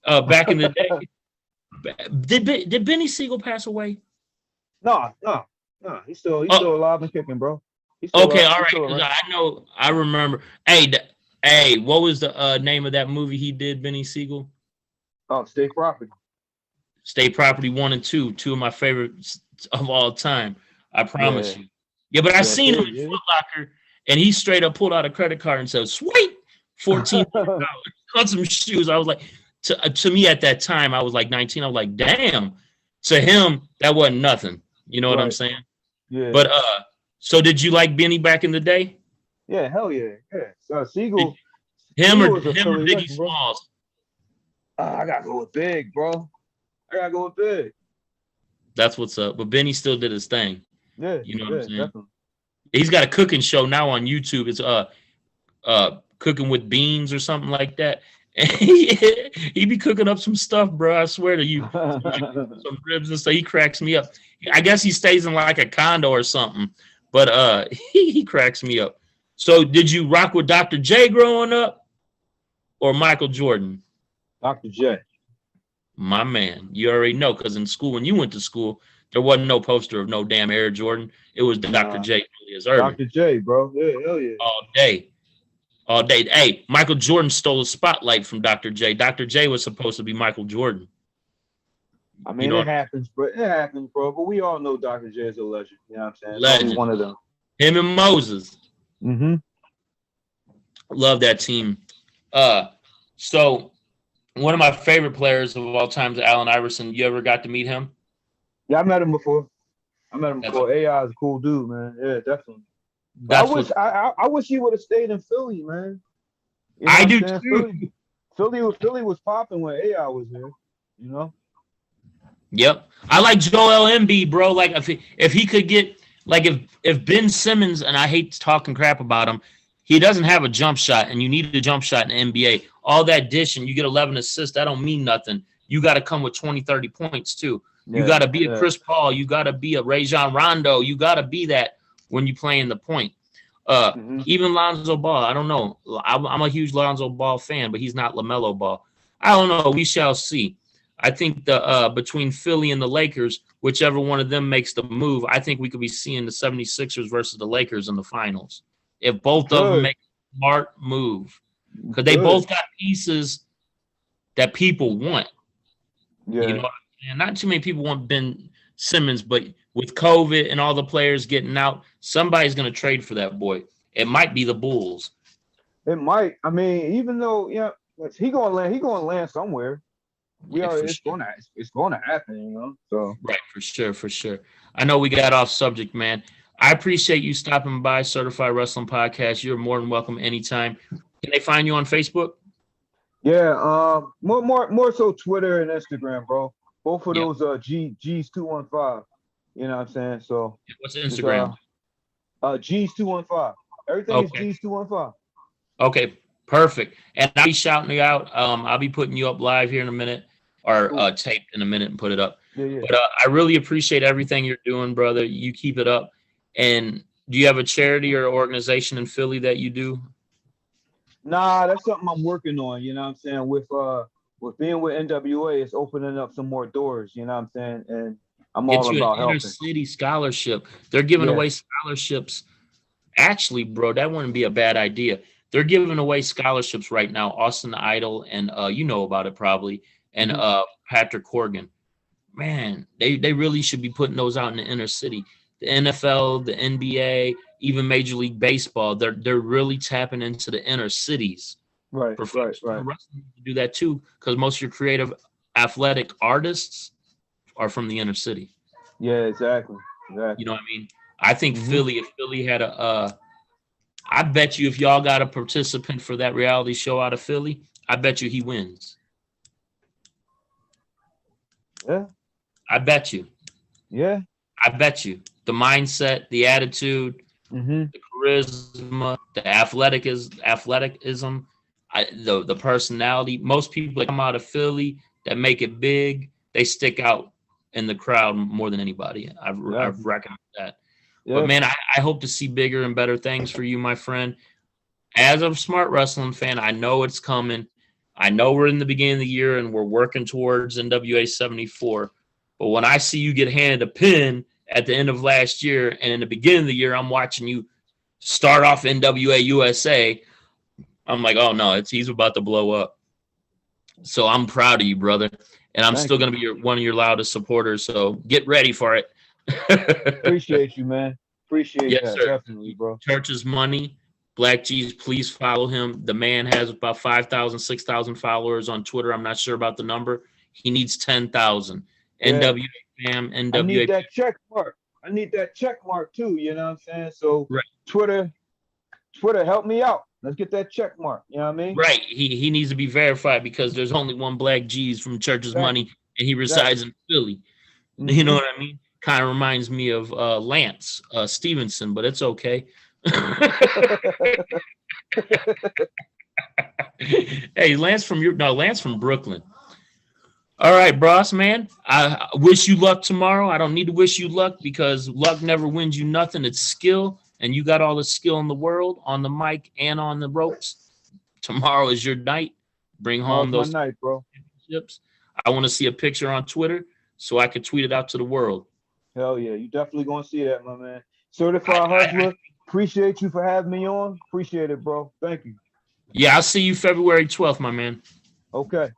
back in the day. Did Benny Siegel pass away? No. He's still alive and kicking, bro. Okay, all right. I remember. Hey, what was the name of that movie he did, Benny Siegel? Oh, State Property. State Property 1 and 2, two of my favorites of all time. I promise you. Yeah, but I seen him in Foot Locker, and he straight up pulled out a credit card and said, "Sweet, $14 on some shoes." I was like, to me at that time, I was like 19. I was like, damn. To him, that wasn't nothing. You know what I'm saying? Yeah. But so did you like Benny back in the day? Yeah, hell yeah. So Siegel. Him or Biggie Smalls? I gotta go with Big, bro. That's what's up. But Benny still did his thing. Yeah. You know what I'm saying? Definitely. He's got a cooking show now on YouTube. It's Cooking with Beans or something like that. And he be cooking up some stuff, bro. I swear to you. Some ribs and stuff. He cracks me up. I guess he stays in like a condo or something. But he cracks me up. So did you rock with Dr. J growing up or Michael Jordan? Dr. J. My man. You already know, because in school, when you went to school, there wasn't no poster of no damn Air Jordan. It was the Dr. J. Dr. J, bro. Yeah, hell yeah. All day. Hey, Michael Jordan stole the spotlight from Dr. J. Dr. J was supposed to be Michael Jordan. I mean, it happens, bro. But we all know Dr. J is a legend. You know what I'm saying? Legend. Only one of them. Him and Moses. Mm-hmm. Love that team. So one of my favorite players of all time is Allen Iverson. You ever got to meet him? Yeah, I met him before. AI is a cool dude, man. Yeah, definitely. I wish he would have stayed in Philly, man. You know I do too. Philly was popping when AI was there. You know. Yep, I like Joel Embiid, bro. Like if he could get if Ben Simmons, and I hate talking crap about him, he doesn't have a jump shot, and you need a jump shot in the NBA. All that dishing, you get 11 assists, that don't mean nothing. You got to come with 20, 30 points too. You got to be a Chris Paul. You got to be a Rajon Rondo. You got to be that when you play in the point. Even Lonzo Ball, I don't know. I'm a huge Lonzo Ball fan, but he's not LaMelo Ball. I don't know. We shall see. I think the between Philly and the Lakers, whichever one of them makes the move, I think we could be seeing the 76ers versus the Lakers in the finals. If both of them make a smart move. Because they both got pieces that people want. Yeah. You know, and not too many people want Ben Simmons, but with COVID and all the players getting out, somebody's going to trade for that boy. It might be the Bulls. It might. I mean, even though, he gonna land somewhere. It's gonna happen, you know. So right, for sure. I know we got off subject, man. I appreciate you stopping by Certified Wrestling Podcast. You're more than welcome anytime. Can they find you on Facebook? Yeah, more so Twitter and Instagram, bro. Both of those G's 215. You know what I'm saying? So what's Instagram? G's 215. Everything is G's 215. Okay, perfect. And I'll be shouting you out. I'll be putting you up live here in a minute, or taped in a minute and put it up. Yeah. But I really appreciate everything you're doing, brother. You keep it up. And do you have a charity or organization in Philly that you do? Nah, that's something I'm working on. You know what I'm saying? With being with NWA, it's opening up some more doors. You know what I'm saying? And I'm all about helping. Inner city scholarship. They're giving away scholarships. Actually, bro, that wouldn't be a bad idea. They're giving away scholarships right now. Austin Idol and you know about it probably, and Patrick Corgan. Man, they really should be putting those out in the inner city. The NFL, the NBA, even Major League Baseball, they're really tapping into the inner cities. Right. Wrestling to do that too, because most of your creative, athletic artists are from the inner city. Yeah, exactly. You know what I mean? I think Philly, if Philly had I bet you if y'all got a participant for that reality show out of Philly, I bet you he wins. Yeah. I bet you. Yeah. I bet you. The mindset, the attitude, the charisma, the athleticism, the personality. Most people that come out of Philly that make it big, they stick out in the crowd more than anybody. I've reckoned that. Yeah. But man, I hope to see bigger and better things for you, my friend. As a smart wrestling fan, I know it's coming. I know we're in the beginning of the year and we're working towards NWA 74. But when I see you get handed a pin at the end of last year and in the beginning of the year, I'm watching you start off NWA USA, I'm like, oh no, he's about to blow up. So I'm proud of you, brother. And I'm still going to be one of your loudest supporters. So get ready for it. Appreciate you, man. Appreciate that. Sir. Definitely, bro. Church's money. Black G's, please follow him. The man has about 5,000, 6,000 followers on Twitter. I'm not sure about the number. He needs 10,000. Yeah. NWA fam, NWA. I need that check mark. I need that check mark too. You know what I'm saying? So Twitter, help me out. Let's get that check mark. You know what I mean? Right. He needs to be verified because there's only one Black G's from Church's money, and he resides in Philly. You know what I mean? Kind of reminds me of Lance Stevenson, but it's okay. Hey, Lance from Brooklyn. All right, Bros, man. I wish you luck tomorrow. I don't need to wish you luck because luck never wins you nothing. It's skill, and you got all the skill in the world on the mic and on the ropes. Tomorrow is your night. Bring home those night, bro. Championships. I want to see a picture on Twitter so I can tweet it out to the world. Hell yeah, you definitely gonna see that, my man. Certified Hustler. Appreciate you for having me on. Appreciate it, bro. Thank you. Yeah, I'll see you February 12th, my man. Okay.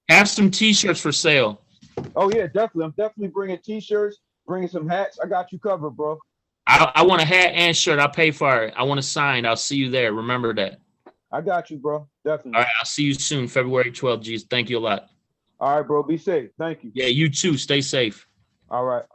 Have some T-shirts for sale. Oh, yeah, definitely. I'm definitely bringing T-shirts, bringing some hats. I got you covered, bro. I want a hat and shirt. I'll pay for it. I want a sign. I'll see you there. Remember that. I got you, bro. Definitely. All right, I'll see you soon, February 12th, G's. Thank you a lot. All right, bro. Be safe. Thank you. Yeah, you too. Stay safe. All right.